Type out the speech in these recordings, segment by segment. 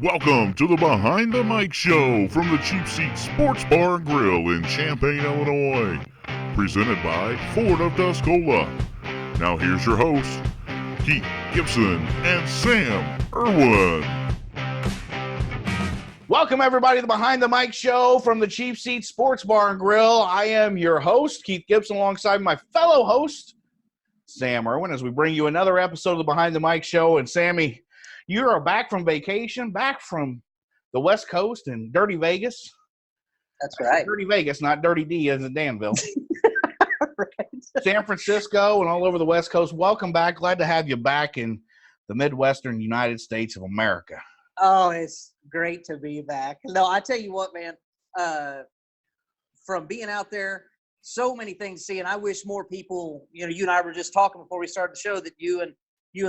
Welcome to the Behind the Mic Show from the Cheap Seat Sports Bar and Grill in Champaign, Illinois. Presented by Ford of Tuscola. Now here's your hosts, Keith Gibson and Sam Erwin. Welcome everybody to the Behind the Mic Show from the Cheap Seat Sports Bar and Grill. I am your host, Keith Gibson, alongside my fellow host, Sam Erwin, as we bring you another episode of the Behind the Mic Show. And Sammy, you are back from vacation, back from the West Coast in Dirty Vegas. That's right. Dirty Vegas, not Dirty D as in Danville. Right. San Francisco and all over the West Coast. Welcome back. Glad to have you back in the Midwestern United States of America. Oh, it's great to be back. No, I tell you what, man, from being out there, so many things to see, and I wish more people, you and I were just talking before we started the show that you and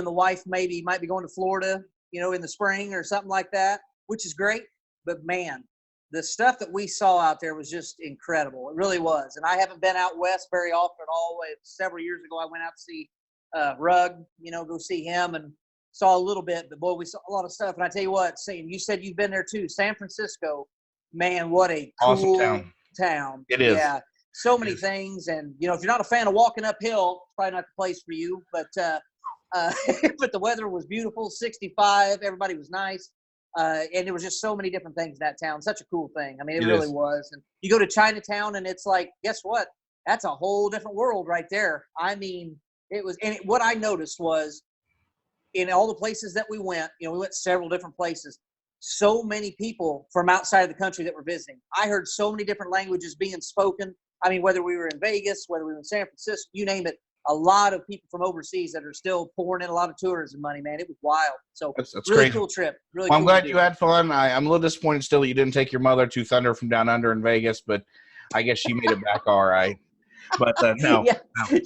the wife might be going to Florida, in the spring or something like that, which is great. But man, the stuff that we saw out there was just incredible. It really was. And I haven't been out west very often at all. Several years ago, I went out to see Rugg, go see him and saw a little bit. But boy, we saw a lot of stuff. And I tell you what, Sam, you said you've been there too. San Francisco, man, what a cool Awesome town. It is. Yeah. So many things. And, if you're not a fan of walking uphill, it's probably not the place for you. But but the weather was beautiful, 65. Everybody was nice. And there was just so many different things in that town. Such a cool thing. I mean, it really was. And you go to Chinatown and it's like, guess what? That's a whole different world right there. I mean, it was, and what I noticed was in all the places that we went, we went several different places, so many people from outside of the country that were visiting. I heard so many different languages being spoken. I mean, whether we were in Vegas, whether we were in San Francisco, you name it, a lot of people from overseas that are still pouring in a lot of tourism money, man. It was wild. So that's really crazy. Cool trip. Really Well, cool I'm glad to you do. had fun. I'm a little disappointed still you didn't take your mother to Thunder from Down Under in Vegas, but I guess she made it back all right. But no, Yeah,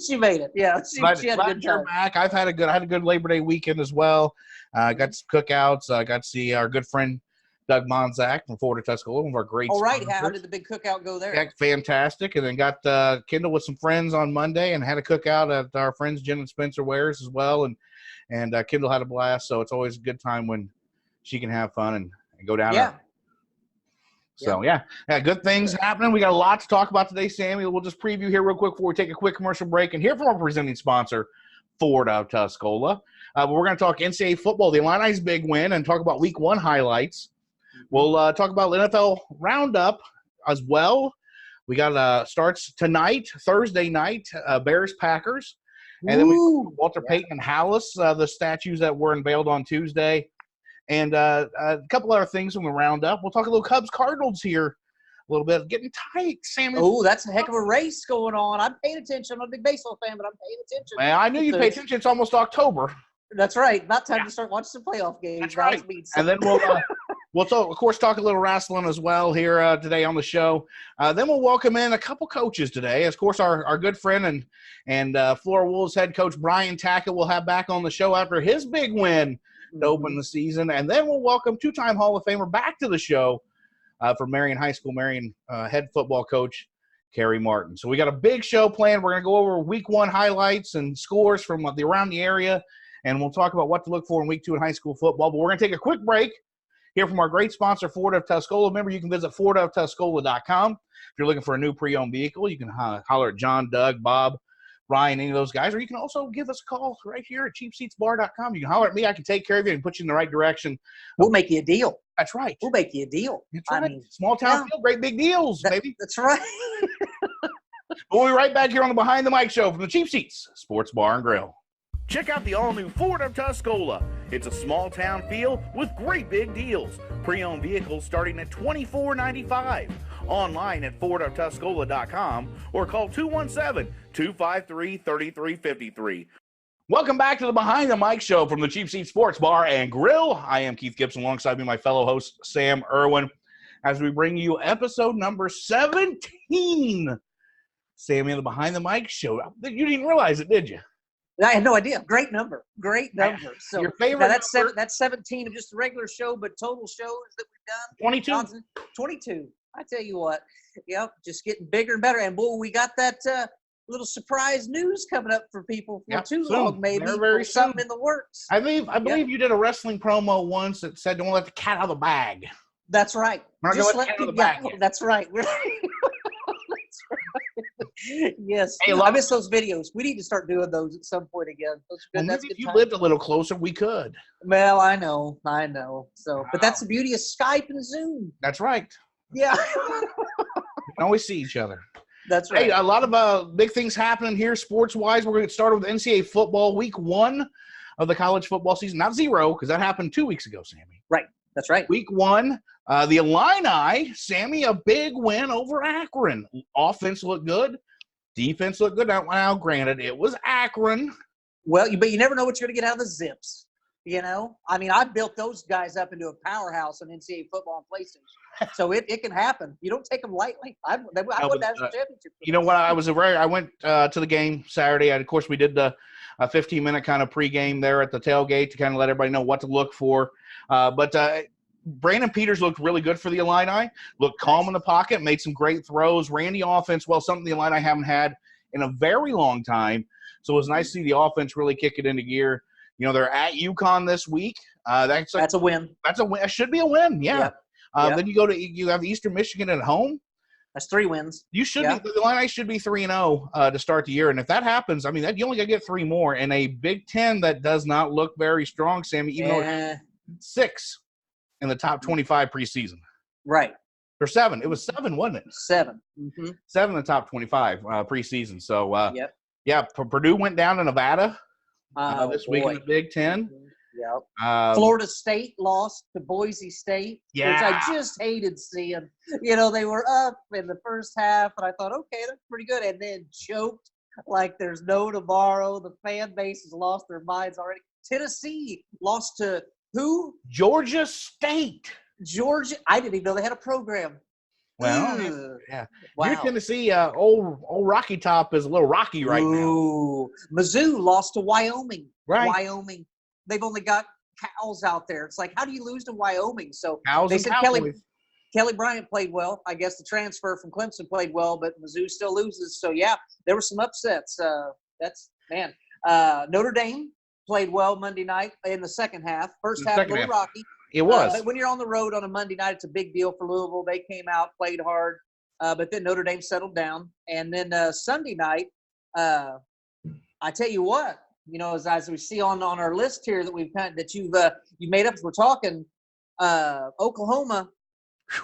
she made it. Yeah, she had a good you're time. back. I had a good Labor Day weekend as well. Got some cookouts. Got to see our good friend Doug Monzak from Ford of Tuscola, one of our great All right, sponsors. how did the big cookout go there? Yeah, fantastic. And then got Kendall with some friends on Monday and had a cookout at our friends Jen and Spencer Wares as well. And Kendall had a blast. So it's always a good time when she can have fun and go down. Yeah. So, yeah, good things happening. We got a lot to talk about today, Sammy. We'll just preview here real quick before we take a quick commercial break and hear from our presenting sponsor, Ford of Tuscola. But we're going to talk NCAA football, the Illini's big win, and talk about Week 1 highlights. We'll talk about the NFL Roundup as well. We got starts tonight, Thursday night, Bears-Packers. And then we Walter Payton and Hallis, the statues that were unveiled on Tuesday. And a couple other things when we round up. We'll talk a little Cubs-Cardinals here a little bit. Getting tight, Sammy. Oh, that's a heck of a race going on. I'm paying attention. I'm a big baseball fan, but I'm paying attention. Man, I knew you'd pay attention. It's almost October. That's right. About time to start watching some playoff games. That's right. And then we'll talk, of course, talk a little wrestling as well here today on the show. Then we'll welcome in a couple coaches today. Of course, our good friend and Flora Wolves head coach Brian Tackett will have back on the show after his big win to open the season. And then we'll welcome two-time Hall of Famer back to the show for Marion High School, Marion head football coach Kerry Martin. So we got a big show planned. We're going to go over Week 1 highlights and scores from around the area. And we'll talk about what to look for in Week 2 in high school football. But we're going to take a quick break, hear from our great sponsor, Ford of Tuscola. Remember, you can visit FordofTuscola.com. If you're looking for a new pre-owned vehicle, you can holler at John, Doug, Bob, Ryan, any of those guys. Or you can also give us a call right here at CheapSeatsBar.com. You can holler at me. I can take care of you and put you in the right direction. We'll make you a deal. That's right. We'll make you a deal. That's right. Small town field, great big deals, baby. That's right. We'll be right back here on the Behind the Mic Show from the Cheap Seats Sports Bar and Grill. Check out the all-new Ford of Tuscola. It's a small-town feel with great big deals. Pre-owned vehicles starting at $24.95. Online at FordofTuscola.com or call 217-253-3353. Welcome back to the Behind the Mic Show from the Cheap Seat Sports Bar and Grill. I am Keith Gibson, alongside me, my fellow host, Sam Erwin, as we bring you episode number 17. Sammy on the Behind the Mic Show. You didn't realize it, did you? I had no idea. Great number. So your favorite number? That's 17 of just a regular show, but total shows that we've done. 22. I tell you what. Yep, just getting bigger and better. And boy, we got that little surprise news coming up for people for Yep, too soon. long, maybe. Very Or something soon. in the works. I believe you did a wrestling promo once that said, "Don't let the cat out of the bag." That's right. We're not gonna Just let the let cat out of people. the bag Yeah, yet. that's right. That's right. Yes. Hey, I miss those videos. We need to start doing those at some point again. Those are Well, good. That's maybe good if you time. lived a little closer, we could. Well, I know. So, but that's the beauty of Skype and Zoom. That's right. Yeah. We can always see each other. That's right. Hey, a lot of big things happening here sports-wise. We're going to start with NCAA football, week 1 of the college football season. Not 0, because that happened 2 weeks ago, Sammy. Right. That's right. Week 1, the Illini, Sammy, a big win over Akron. Offense looked good. Defense looked good. Now, granted, it was Akron. Well, but you never know what you're going to get out of the Zips. You know, I mean, I built those guys up into a powerhouse in NCAA football and PlayStation, so it can happen. You don't take them lightly. I won the national championship. You know what? I went to the game Saturday. And of course, we did the 15-minute kind of pregame there at the tailgate to kind of let everybody know what to look for. But Brandon Peters looked really good for the Illini. Looked calm in the pocket, made some great throws, ran the offense well. Something the Illini haven't had in a very long time. So it was nice to see the offense really kick it into gear. You know, they're at UConn this week. That's a win. That's a win. It should be a win. Yeah. Yep. Then you have Eastern Michigan at home. That's 3 wins. You should be. The Illini should be 3-0 to start the year, and if that happens, I mean, you only got to get 3 more. And a Big Ten that does not look very strong, Sammy. Even though it's 6 in the top 25 preseason. Right. Or 7. It was 7, wasn't it? 7. Mm-hmm. 7 in the top 25 preseason. So yeah, Purdue went down to Nevada. This week in the Big Ten. Yep. Florida State lost to Boise State, which I just hated seeing. You know, they were up in the first half, and I thought, okay, that's pretty good, and then choked like there's no tomorrow. The fan base has lost their minds already. Tennessee lost to who? Georgia State. Georgia. I didn't even know they had a program. Well, yeah. Wow. Near Tennessee, old Rocky Top is a little rocky right now. Mizzou lost to Wyoming. Right. Wyoming. They've only got cows out there. It's like, how do you lose to Wyoming? So cows they and said Kelly Bryant played well. I guess the transfer from Clemson played well, but Mizzou still loses. So, yeah, there were some upsets. Notre Dame played well Monday night in the second half. First half, a little rocky. It was. But when you're on the road on a Monday night, it's a big deal for Louisville. They came out, played hard, but then Notre Dame settled down. And then Sunday night, I tell you what, you know, as we see on our list here that you've made up as we're talking, Oklahoma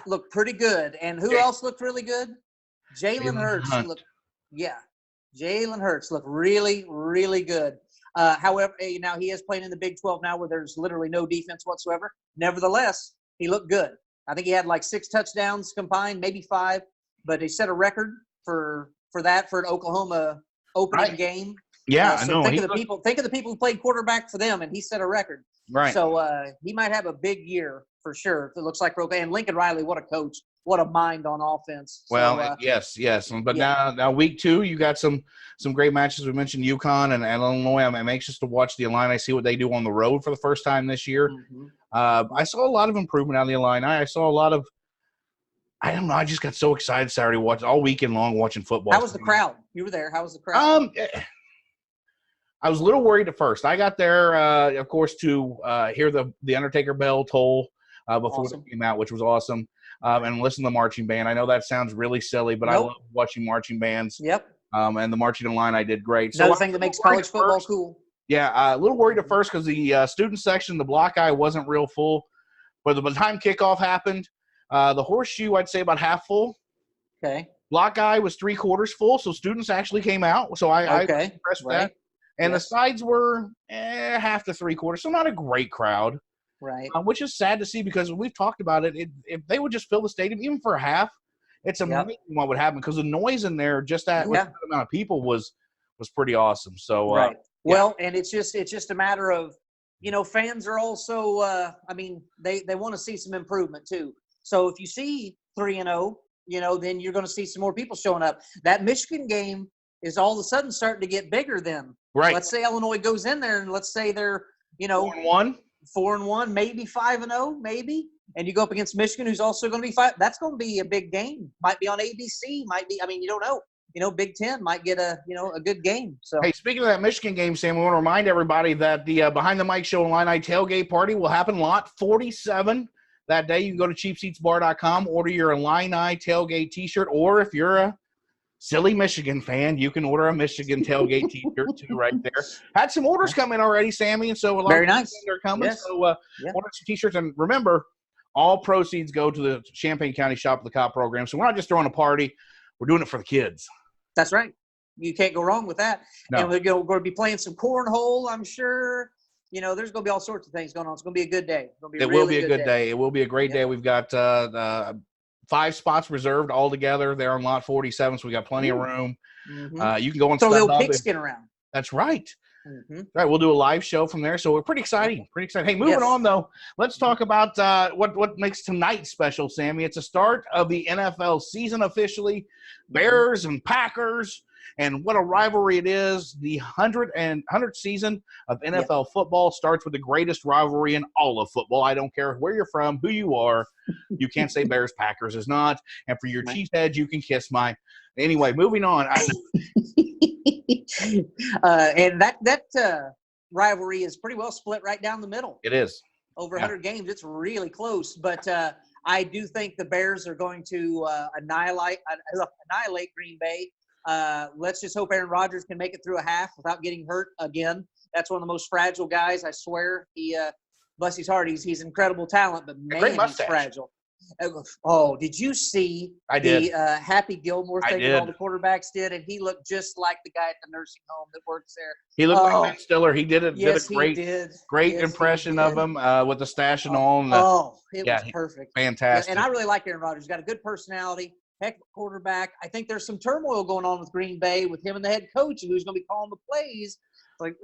looked pretty good. And who else looked really good? Jalen Hurts looked. Yeah, Jalen Hurts looked really, really good. However, now he is playing in the Big 12 now where there's literally no defense whatsoever. Nevertheless, he looked good. I think he had like 6 touchdowns combined, maybe 5, but he set a record for an Oklahoma opening game. Yeah, I know. Think of the people who played quarterback for them, and he set a record. Right. So he might have a big year for sure. It looks like and Lincoln Riley, what a coach. What a mind on offense. Well, yes. But now week 2, you got some great matches. We mentioned UConn and Illinois. I'm anxious to watch the Illini, see what they do on the road for the first time this year. Mm-hmm. I saw a lot of improvement out of the Illini. I saw a lot of – I don't know. I just got so excited Saturday all weekend long watching football. How was the crowd? You were there. How was the crowd? I was a little worried at first. I got there, of course, to hear the Undertaker bell toll before it came out, which was awesome. And listen to the marching band. I know that sounds really silly, but I love watching marching bands. Yep. And the marching Illini did great. Another thing that makes college football cool. Yeah, a little worried at first because the student section, the block eye, wasn't real full. But by the time kickoff happened, the horseshoe, I'd say about half full. Okay. Block eye was 3/4 full, so students actually came out. So I was impressed with that. And the sides were half to 3/4, so not a great crowd. Right. Which is sad to see because we've talked about it. If they would just fill the stadium, even for a half, it's amazing what would happen because the noise in there, just that amount of people was pretty awesome. So right. Well, and it's just a matter of, you know, fans are also I mean, they want to see some improvement too. So if you see 3-0, you know, then you're going to see some more people showing up. That Michigan game is all of a sudden starting to get bigger then. Right. Let's say Illinois goes in there and let's say they're, you know, 4-1, maybe 5-0, maybe. And you go up against Michigan, who's also going to be 5. That's going to be a big game. Might be on ABC. Might be. I mean, you don't know. Big Ten might get a good game. So Hey, speaking of that Michigan game, Sam, we want to remind everybody that the Behind the Mic Show Illini tailgate party will happen lot 47 that day. You can go to cheapseatsbar.com, order your Illini tailgate T-shirt, or if you're a silly Michigan fan, you can order a Michigan tailgate T-shirt too right there. Had some orders come in already, Sammy, and so a lot Very of nice. are coming. Yes. So order some T-shirts, and remember, all proceeds go to the Champaign County Shop of the Cop program. So we're not just throwing a party; we're doing it for the kids. That's right. You can't go wrong with that. No. And we're going to be playing some cornhole, I'm sure. There's going to be all sorts of things going on. It's going to be a good day. It will be a good day. It will be a great day. We've got 5 spots reserved altogether there on lot 47, so we got plenty of room. Mm-hmm. You can go and throw a little StubHub pigskin around. That's right. Mm-hmm. Right, we'll do a live show from there, so we're pretty exciting. Hey, moving on though, let's talk about what makes tonight special, Sammy. It's a start of the NFL season officially. Bears and Packers, and what a rivalry it is. The 100th season of NFL football starts with the greatest rivalry in all of football. I don't care where you're from, who you are. You can't say Bears Packers is not. And for your Chiefs heads, you can kiss mine. Anyway, moving on. And that rivalry is pretty well split right down the middle. It is. Over 100 games. It's really close. But I do think the Bears are going to annihilate Green Bay. Let's just hope Aaron Rodgers can make it through a half without getting hurt again. That's one of the most fragile guys, I swear. He bless his heart, he's incredible talent, but man, he's fragile. Oh, did you see the Happy Gilmore thing that all the quarterbacks did? And he looked just like the guy at the nursing home that works there. He looked like Ben Stiller. He did Yes, great impression of him with the stash and all. It was perfect. Fantastic. And I really like Aaron Rodgers. He's got a good personality, heck of a quarterback. I think there's some turmoil going on with Green Bay with him and the head coach and who's going to be calling the plays. It's like,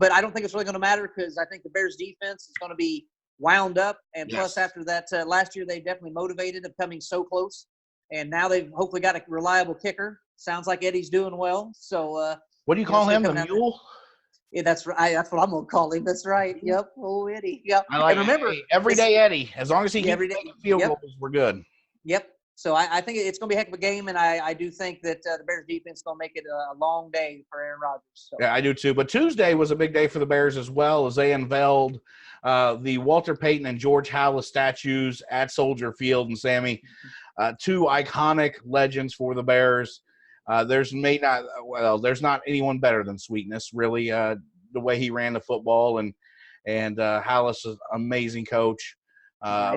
but I don't think it's really going to matter because I think the Bears defense is going to be wound up, and plus after that last year they definitely motivated of coming so close, and now they've hopefully got a reliable kicker. Sounds like Eddie's doing well. So what do you call him, the mule? Yeah, that's right. That's what I'm gonna call him. That's right. Yep, old Eddie. Yep. I like, and remember, everyday Eddie. As long as he keeps making field goals, we're good. Yep. So I think it's going to be a heck of a game, and I do think that the Bears defense is going to make it a long day for Aaron Rodgers. So. Yeah, I do too. But Tuesday was a big day for the Bears as well, as they unveiled the Walter Payton and George Halas statues at Soldier Field. And Sammy, 2 iconic legends for the Bears. There's not anyone better than Sweetness, really. The way he ran the football, and Halas is an amazing coach. I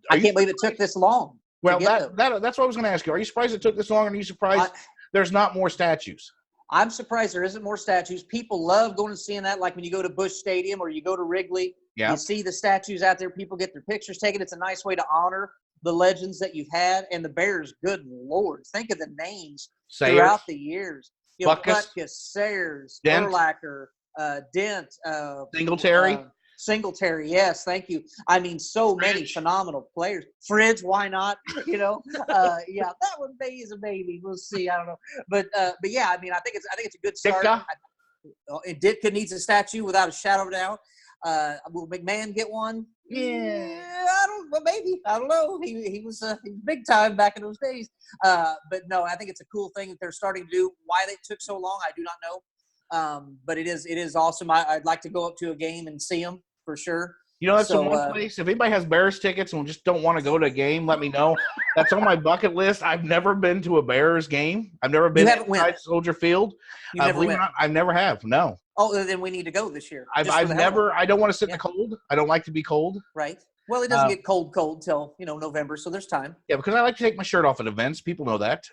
can't believe it took this long. Well, that's what I was going to ask you. Are you surprised it took this long, and are you surprised there's not more statues? I'm surprised there isn't more statues. People love going and seeing that, like when you go to Busch Stadium or you go to Wrigley. You see the statues out there. People get their pictures taken. It's a nice way to honor the legends that you've had. And the Bears, good Lord, think of the names throughout the years. Butkus, Sayers, Urlacher, Dent. Singletary, yes, thank you. I mean, so many phenomenal players. Fridge, why not? That one is a baby. We'll see. I don't know, but yeah, I mean, I think it's a good start. And Ditka needs a statue without a shadow of a doubt. Will McMahon get one? Yeah, maybe. I don't know. He was big time back in those days. But no, I think it's a cool thing that they're starting to do. Why they took so long, I do not know. But it is awesome. I'd like to go up to a game and see them. For sure. That's the one place. If anybody has Bears tickets and just don't want to go to a game, let me know. That's on my bucket list. I've never been to a Bears game. I've never been inside Soldier Field. Believe it or not, I never have. No. Oh, then we need to go this year. I don't want to sit in the cold. I don't like to be cold. Right. Well, it doesn't get cold till November, so there's time. Yeah, because I like to take my shirt off at events. People know that.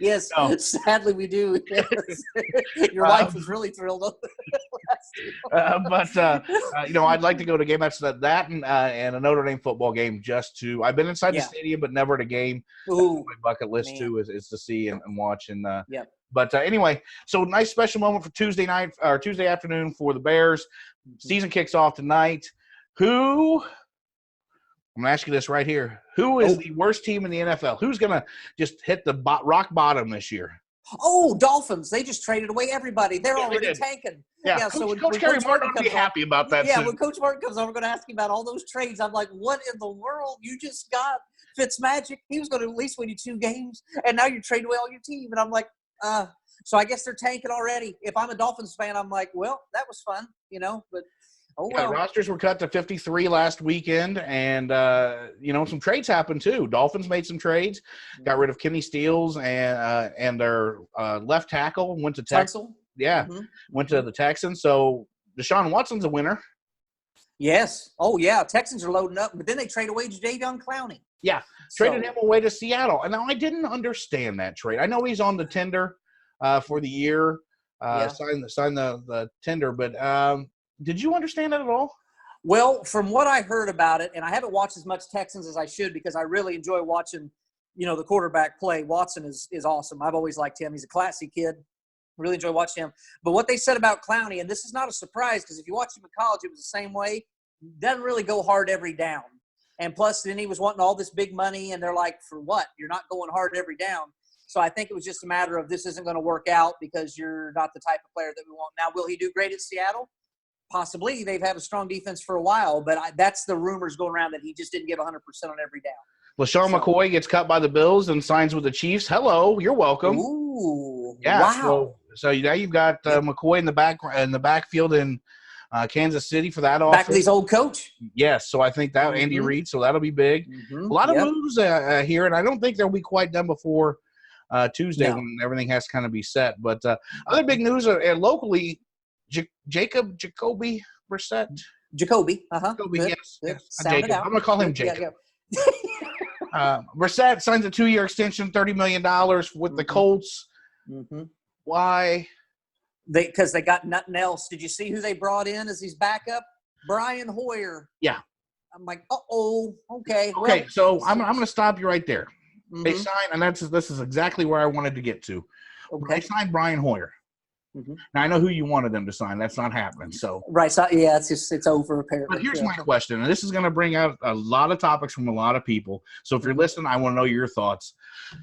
Yes, sadly we do. Yes. Your wife was really thrilled. I'd like to go to a game. That's that and a Notre Dame football game. I've been inside the stadium, but never at a game. Ooh, my bucket list too is to see and watch. And But anyway, so nice special moment for Tuesday night or Tuesday afternoon for the Bears. Season kicks off tonight. I'm going to ask you this right here. Who is the worst team in the NFL? Who's going to just hit the rock bottom this year? Oh, Dolphins. They just traded away everybody. They're already tanking. Yeah, so Coach Kerry Martin will be happy about that. Yeah, when Coach Martin comes on, we're going to ask him about all those trades. I'm like, what in the world? You just got Fitzmagic, he was going to at least win you 2 games, and now you're trading away all your team. And I'm like, so I guess they're tanking already. If I'm a Dolphins fan, I'm like, well, that was fun, but oh well. Rosters were cut to 53 last weekend, and some trades happened too. Dolphins made some trades, got rid of Kenny Steele and their left tackle went to Texas. Yeah, went to the Texans. So Deshaun Watson's a winner. Yes. Oh yeah, Texans are loading up, but then they trade away Jadeveon Clowney. Yeah, traded him away to Seattle. And now I didn't understand that trade. I know he's on the tender for the year, sign the tender, but did you understand that at all? Well, from what I heard about it, and I haven't watched as much Texans as I should because I really enjoy watching, the quarterback play. Watson is awesome. I've always liked him. He's a classy kid. Really enjoy watching him. But what they said about Clowney, and this is not a surprise because if you watch him in college, it was the same way. Doesn't really go hard every down. And plus, then he was wanting all this big money, and they're like, for what? You're not going hard every down. So I think it was just a matter of this isn't going to work out because you're not the type of player that we want. Now, will he do great at Seattle? Possibly. They've had a strong defense for a while, but that's the rumors going around that he just didn't give 100% on every down. LaShawn McCoy gets cut by the Bills and signs with the Chiefs. Hello, you're welcome. Ooh, yeah, wow. So now you've got McCoy in the backfield in Kansas City for that offense. Back with his old coach. Yes, so I think that Andy Reid, so that'll be big. A lot of moves here, and I don't think they'll be quite done before Tuesday when everything has to kind of be set. But other big news locally, Jacoby Brissett. Jacoby, Jacoby, yes. Sound it out. I'm going to call him Jacob. Brissett signs a 2-year extension, $30 million with the Colts. Why? Because they got nothing else. Did you see who they brought in as his backup? Brian Hoyer. Yeah. I'm like, okay. Okay, so I'm going to stop you right there. They signed, and this is exactly where I wanted to get to. Okay. They signed Brian Hoyer. Now I know who you wanted them to sign. That's not happening. So right, so it's over apparently. But here's my question, and this is going to bring out a lot of topics from a lot of people. So if you're listening, I want to know your thoughts.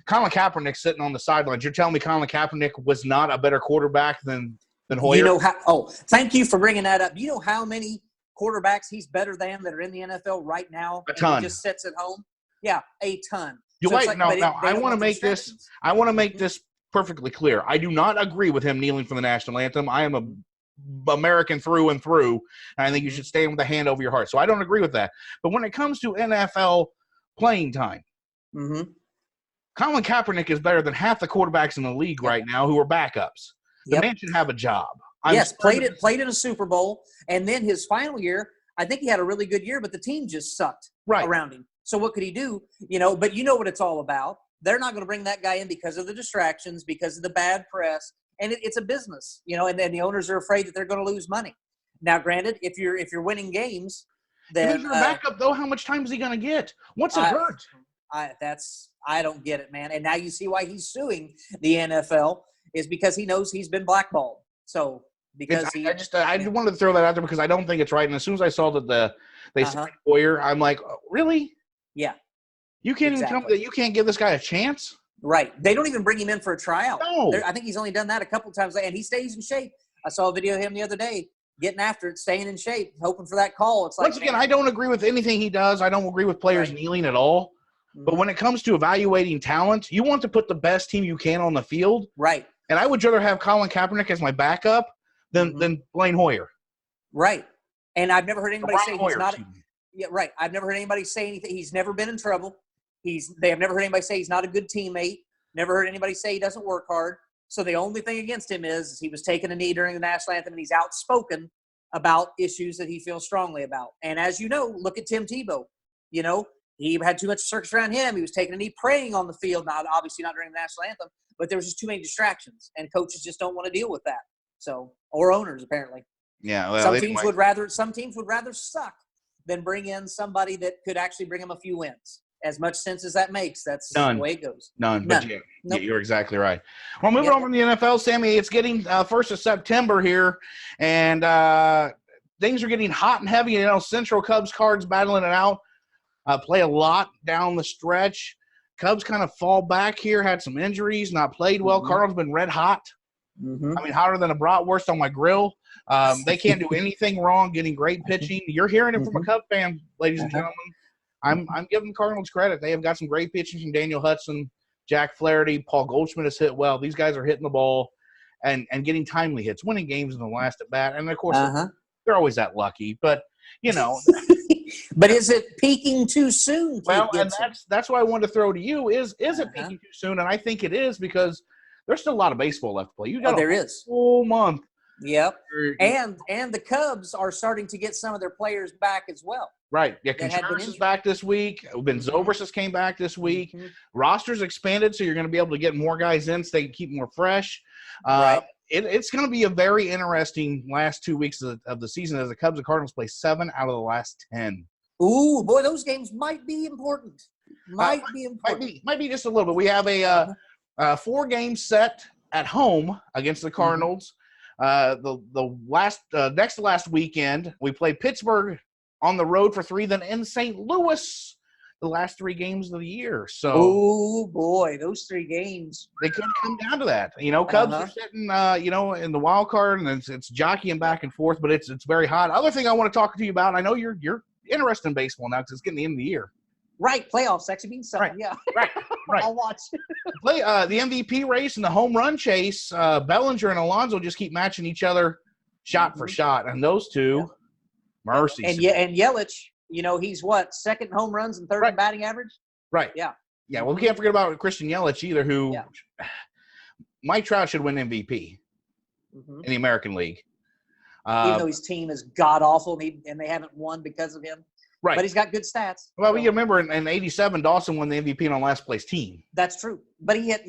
Colin Kaepernick sitting on the sidelines. You're telling me Colin Kaepernick was not a better quarterback than Hoyer? Thank you for bringing that up. You know how many quarterbacks he's better than that are in the NFL right now? A ton. He just sits at home. Yeah, a ton. I want to make this. I want to make this perfectly clear. I do not agree with him kneeling for the national anthem. I am a American through and through, and I think you should stand with a hand over your heart. So I don't agree with that. But when it comes to NFL playing time, Colin Kaepernick is better than half the quarterbacks in the league right now who are backups. The man should have a job. Played in a Super Bowl, and then his final year, I think he had a really good year, but the team just sucked around him. So what could he do? But you know what it's all about. They're not going to bring that guy in because of the distractions, because of the bad press, and it's a business, and then the owners are afraid that they're going to lose money. Now, granted, if you're winning games, then if you're a backup though, how much time is he going to get? What's it hurt? I don't get it, man. And now you see why he's suing the NFL is because he knows he's been blackballed. So because I just wanted to throw that out there because I don't think it's right. And as soon as I saw that they signed Hoyer, I'm like, really? Yeah. You can't even tell me that you can't give this guy a chance? Right. They don't even bring him in for a tryout. No. I think he's only done that a couple of times, and he stays in shape. I saw a video of him the other day getting after it, staying in shape, hoping for that call. It's like, once again, I don't agree with anything he does. I don't agree with players kneeling at all. But when it comes to evaluating talent, you want to put the best team you can on the field. Right. And I would rather have Colin Kaepernick as my backup than Blaine Hoyer. Right. And I've never heard anybody say Hoyer, he's not – yeah, right. I've never heard anybody say anything. He's never been in trouble. They have never heard anybody say he's not a good teammate. Never heard anybody say he doesn't work hard. So the only thing against him is he was taking a knee during the national anthem, and he's outspoken about issues that he feels strongly about. And as you know, look at Tim Tebow. He had too much circus around him. He was taking a knee praying on the field. Not obviously not during the national anthem, but there was just too many distractions, and coaches just don't want to deal with that. So, or owners apparently. Yeah. Well, some teams would rather suck than bring in somebody that could actually bring them a few wins. As much sense as that makes, that's the way it goes. None. But you're exactly right. Well, moving on from the NFL, Sammy, it's getting 1st of September here, and things are getting hot and heavy. Central Cubs Cards battling it out. Play a lot down the stretch. Cubs kind of fall back here, had some injuries, not played well. Cardinals been red hot. I mean, hotter than a bratwurst on my grill. They can't do anything wrong, getting great pitching. You're hearing it from a Cub fan, ladies and gentlemen. I'm giving the Cardinals credit. They have got some great pitching from Daniel Hudson, Jack Flaherty, Paul Goldschmidt has hit well. These guys are hitting the ball and getting timely hits, winning games in the last at bat. And of course, they're always that lucky. But But is it peaking too soon? Well, and that's why I wanted to throw to you is it peaking too soon? And I think it is because there's still a lot of baseball left to play. You got a full month. Yep. And the Cubs are starting to get some of their players back as well. Right. Yeah, Contreras is back this week. Ben Zobrist has came back this week. Rosters expanded, so you're going to be able to get more guys in so they can keep more fresh. Right. It's going to be a very interesting last 2 weeks of the season as the Cubs and Cardinals play 7 out of the last 10. Ooh, boy, those games might be important. Might be just a little bit. We have a 4-game set at home against the Cardinals. The next to last weekend, we play Pittsburgh on the road for 3, then in St. Louis the last 3 games of the year. So, oh boy, those 3 games. They could come down to that. Cubs are sitting, in the wild card, and it's jockeying back and forth, but it's very hot. Other thing I want to talk to you about, I know you're interested in baseball now because it's getting the end of the year. Right, playoffs actually means something. Right. Yeah, right. I'll watch. Play the MVP race and the home run chase. Bellinger and Alonso just keep matching each other shot for shot, and those two, mercy. And Yelich, he's what, second home runs and third in batting average. Right. Yeah. Yeah. Well, we can't forget about Christian Yelich either, who Mike Trout should win MVP in the American League. Even though his team is god awful and they haven't won because of him. Right. But he's got good stats. Well, you remember in '87, Dawson won the MVP on last place team. That's true. But he hit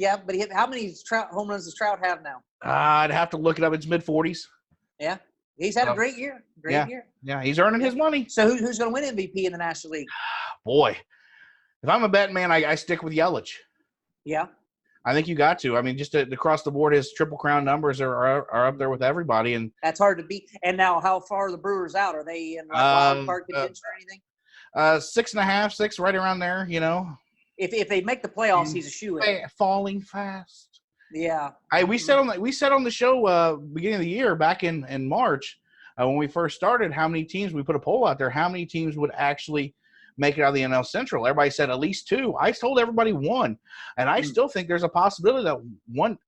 how many home runs does Trout have now? I'd have to look it up. It's mid-40s. Yeah. He's had a great year. Great year. Yeah, he's earning his money. So who's going to win MVP in the National League? Boy, if I'm a betting man, I stick with Yelich. Yeah. I think you got to. I mean, just across the board, his Triple Crown numbers are up there with everybody, and that's hard to beat. And now, how far are the Brewers out? Are they in wild card contention or anything? 6.5, 6, right around there. If they make the playoffs, he's a shoo-in. Falling fast. Yeah. We said on the show beginning of the year back in March when we first started how many teams we put a poll out there. How many teams would actually make it out of the NL Central? Everybody said at least 2. I told everybody 1, and I still think there's a possibility that one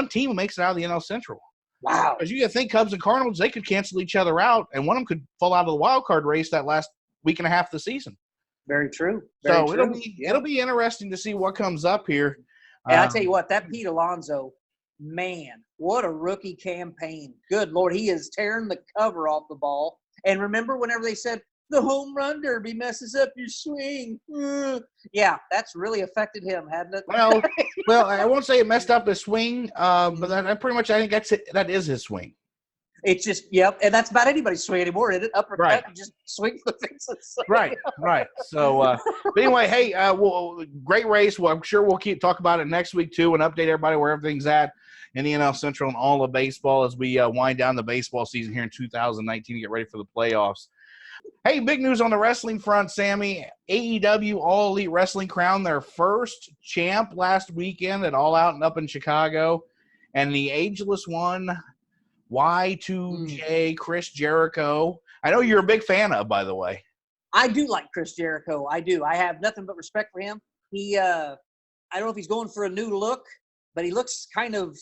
team makes it out of the NL Central. Wow! Because you think Cubs and Cardinals, they could cancel each other out, and one of them could fall out of the wild card race that last week and a half of the season. Very true. It'll be interesting to see what comes up here. And I tell you what, that Pete Alonso, man, what a rookie campaign! Good Lord, he is tearing the cover off the ball. And remember, whenever they said the home run derby messes up your swing. Yeah, that's really affected him, hasn't it? Well, I won't say it messed up his swing, but I think that is his swing. It's just, and that's about anybody's swing anymore, isn't it? Uppercut, you just swing for the fences. Right. So, but anyway, hey, great race. Well, I'm sure we'll talk about it next week too, and update everybody where everything's at in the NL Central and all of baseball as we wind down the baseball season here in 2019 to get ready for the playoffs. Hey, big news on the wrestling front, Sammy. AEW All Elite Wrestling crowned their first champ last weekend at All Out and up in Chicago, and the ageless one, Y2J, Chris Jericho. I know you're a big fan of, by the way. I do like Chris Jericho. I do. I have nothing but respect for him. He, I don't know if he's going for a new look, but he looks kind of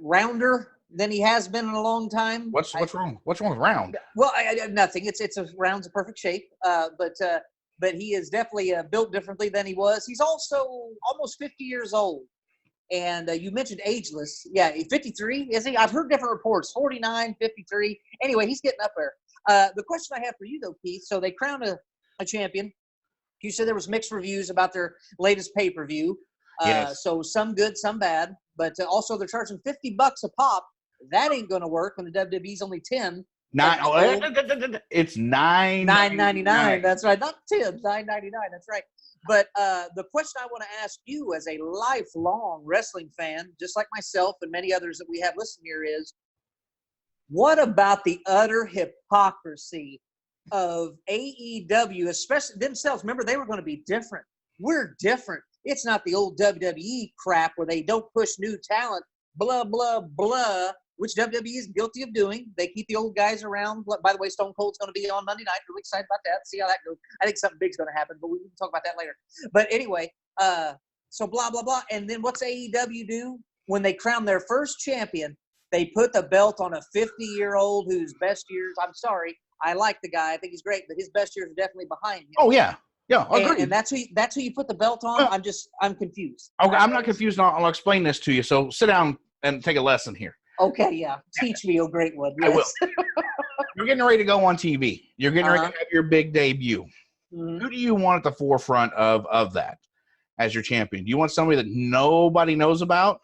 rounder than he has been in a long time. What's wrong? What's wrong with round? Well, nothing. It's a round's a perfect shape. But he is definitely built differently than he was. He's also almost 50 years old. And you mentioned ageless. Yeah, 53, is he? I've heard different reports, 49, 53. Anyway, he's getting up there. The question I have for you, though, Keith, so they crowned a champion. You said there was mixed reviews about their latest pay-per-view. Yes. So some good, some bad. But also they're charging $50 a pop. That ain't going to work when the WWE's only 10. It's $9.99. That's right. Not 10, $9.99. That's right. But the question I want to ask you as a lifelong wrestling fan, just like myself and many others that we have listening here, is what about the utter hypocrisy of AEW, especially themselves? Remember, they were going to be different. We're different. It's not the old WWE crap where they don't push new talent, blah, blah, blah, which WWE is guilty of doing. They keep the old guys around. By the way, Stone Cold's going to be on Monday night. Really excited about that. See how that goes. I think something big's going to happen, but we can talk about that later. But anyway, so blah, blah, blah. And then what's AEW do? When they crown their first champion, they put the belt on a 50-year-old whose best years, I'm sorry, I like the guy. I think he's great, but his best years are definitely behind him. Oh, yeah. Yeah, agreed. And that's who you put the belt on. I'm confused. Okay, I'm not confused. I'll explain this to you. So sit down and take a lesson here. Okay, yeah. Teach me, oh great one. Yes. I will. You're getting ready to go on TV. You're getting ready to have your big debut. Mm-hmm. Who do you want at the forefront of that as your champion? Do you want somebody that nobody knows about?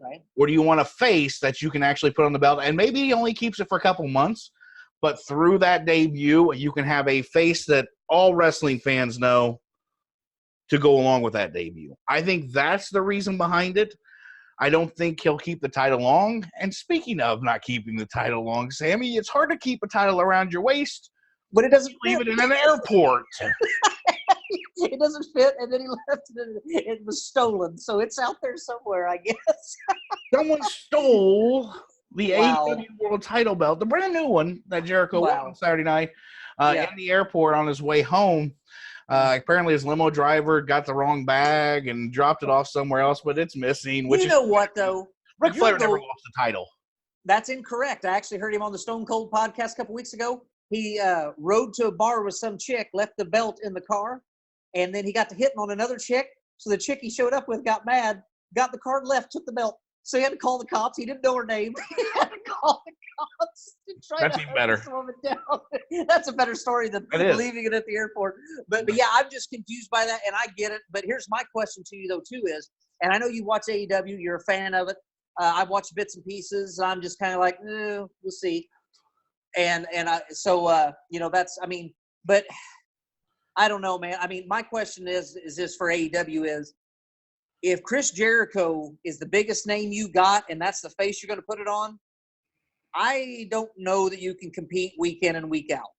Right. Or do you want a face that you can actually put on the belt? And maybe he only keeps it for a couple months, but through that debut, you can have a face that all wrestling fans know to go along with that debut. I think that's the reason behind it. I don't think he'll keep the title long. And speaking of not keeping the title long, Sammy, it's hard to keep a title around your waist, but it doesn't leave fit. it in an airport. It doesn't fit, and then he left it. It was stolen, so it's out there somewhere, I guess. Someone stole the AEW World Title belt, the brand new one that Jericho won on Saturday night in the airport on his way home. Apparently his limo driver got the wrong bag and dropped it off somewhere else, but it's missing. You know what, though? Ric Flair never lost the title. That's incorrect. I actually heard him on the Stone Cold podcast a couple weeks ago. He rode to a bar with some chick, left the belt in the car, and then he got to hitting on another chick. So the chick he showed up with got mad, got the car and left, took the belt. So he had to call the cops. He didn't know her name. He had to call the cops to try That's to even better. this woman down. That's a better story than leaving it at the airport. But yeah, I'm just confused by that, and I get it. But here's my question to you, though, too, is, and I know you watch AEW. You're a fan of it. I've watched bits and pieces. I'm just kind of like, we'll see. And that's, I mean, but I don't know, man. I mean, my question is this for AEW is, if Chris Jericho is the biggest name you got and that's the face you're going to put it on, I don't know that you can compete week in and week out.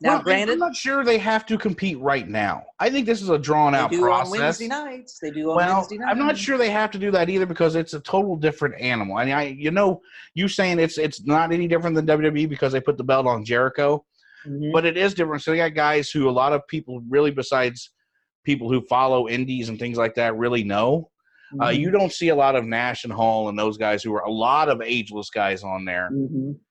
Now, granted, I'm not sure they have to compete right now. I think this is a drawn-out process. On Wednesday nights. They do on Wednesday nights. I'm not sure they have to do that either because it's a total different animal. I mean, you saying it's not any different than WWE because they put the belt on Jericho, but it is different. So they got guys who a lot of people really, besides people who follow indies and things like that, really know. You don't see a lot of Nash and Hall and those guys who are a lot of ageless guys on there.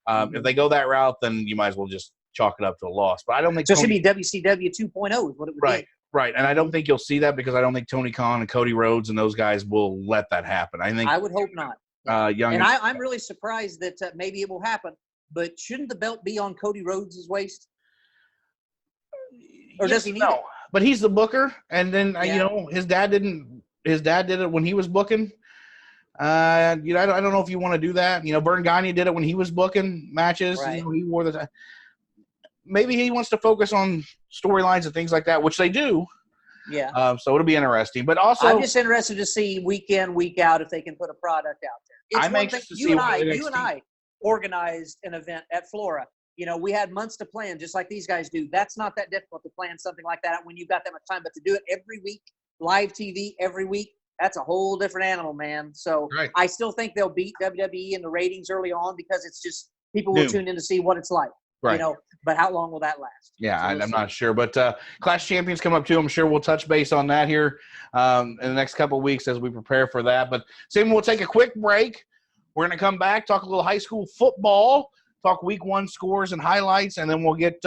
If they go that route, then you might as well just chalk it up to a loss. But I don't think so. It should be WCW 2.0 is what it would be. Right. And I don't think you'll see that because I don't think Tony Khan and Cody Rhodes and those guys will let that happen. I would hope not. I'm really surprised that maybe it will happen. But shouldn't the belt be on Cody Rhodes' waist? Or does he need it? But he's the booker, and then his dad didn't. His dad did it when he was booking. I don't know if you want to do that. Vern Gagne did it when he was booking matches. Right. He wore the. Maybe he wants to focus on storylines and things like that, which they do. Yeah. So it'll be interesting. But also, I'm just interested to see week in, week out if they can put a product out there. It's one thing. You and I organized an event at Flora. We had months to plan, just like these guys do. That's not that difficult to plan something like that when you've got that much time. But to do it every week, live TV every week, that's a whole different animal, man. So I still think they'll beat WWE in the ratings early on because it's just people will tune in to see what it's like. Right. But how long will that last? Yeah, so I'm not sure. But Clash Champions come up too. I'm sure we'll touch base on that here in the next couple of weeks as we prepare for that. But Sam, we'll take a quick break. We're going to come back, talk a little high school football, talk week 1 scores and highlights, and then we'll get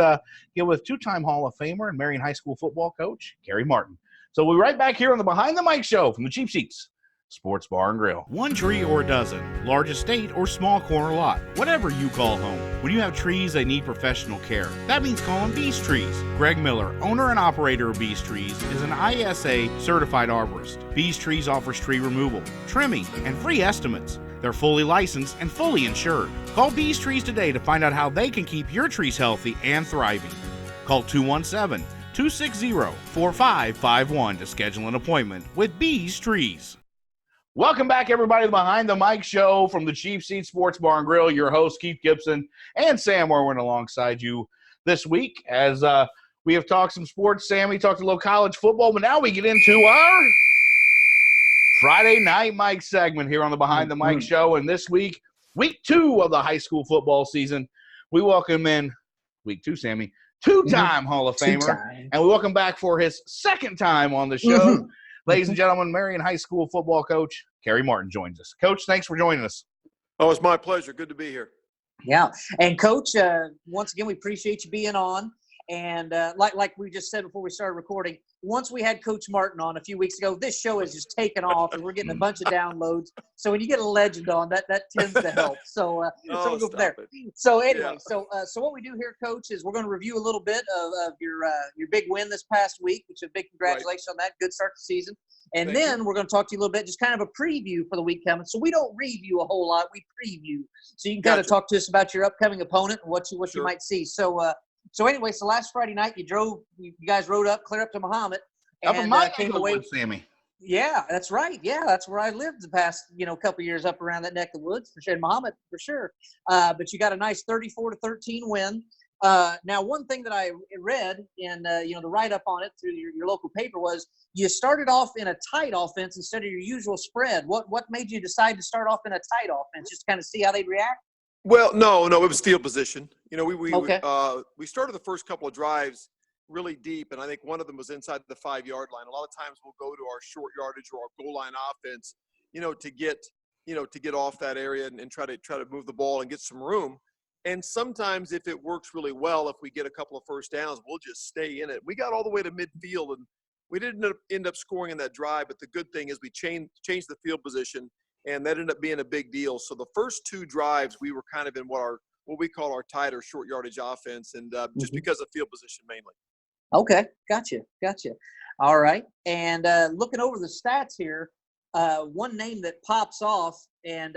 with two-time Hall of Famer and Marion High School football coach, Kerry Martin. So we'll be right back here on the Behind the Mic show from the Cheap Seats Sports Bar and Grill. One tree or a dozen, large estate or small corner lot, whatever you call home. When you have trees that need professional care, that means calling Beast Trees. Greg Miller, owner and operator of Beast Trees, is an ISA certified arborist. Beast Trees offers tree removal, trimming, and free estimates. They're fully licensed and fully insured. Call Beast Trees today to find out how they can keep your trees healthy and thriving. Call 217-260-4551 to schedule an appointment with Beast Trees. Welcome back, everybody, to the Behind the Mic show from the Cheap Seat Sports Bar and Grill. Your host, Keith Gibson, and Sam Erwin alongside you this week as we have talked some sports. Sam, we talked a little college football, but now we get into our Friday Night Mic segment here on the Behind the Mic show. And this week, week 2 of the high school football season. We welcome in week 2, Sammy, two-time Hall of Famer, and we welcome back for his second time on the show. Ladies and gentlemen, Marion High School football coach Kerry Martin joins us. Coach, thanks for joining us. Oh, it's my pleasure. Good to be here. Yeah. And Coach, once again, we appreciate you being on. And like we just said before we started recording, once we had Coach Martin on a few weeks ago, this show has just taken off, and we're getting a bunch of downloads. So when you get a legend on, that tends to help. So we'll go from there. So anyway, so what we do here, Coach, is we're going to review a little bit of your big win this past week, which is a big congratulations on that. Good start to the season. And then we're going to talk to you a little bit, just kind of a preview for the week coming. So we don't review a whole lot; we preview. So you can kind of talk to us about your upcoming opponent and what you might see. So anyway, so last Friday night you guys rode clear up to Muhammad, and came away. Sammy. Yeah, that's right. Yeah, that's where I lived the past couple of years, up around that neck of the woods for sure, in Muhammad for sure. But you got a nice 34-13 win. Now, one thing that I read in the write up on it through your local paper was you started off in a tight offense instead of your usual spread. What made you decide to start off in a tight offense, just to kind of see how they'd react? Well, no, it was field position. We started the first couple of drives really deep, and I think one of them was inside the 5-yard line. A lot of times we'll go to our short yardage or our goal line offense, to get off that area and try to move the ball and get some room. And sometimes if it works really well, if we get a couple of first downs, we'll just stay in it. We got all the way to midfield, and we didn't end up scoring in that drive. But the good thing is we changed the field position, and that ended up being a big deal. So the first 2 drives, we were kind of in what we call our tight or short yardage offense, and just because of field position mainly. Okay, gotcha. All right, and looking over the stats here, one name that pops off, and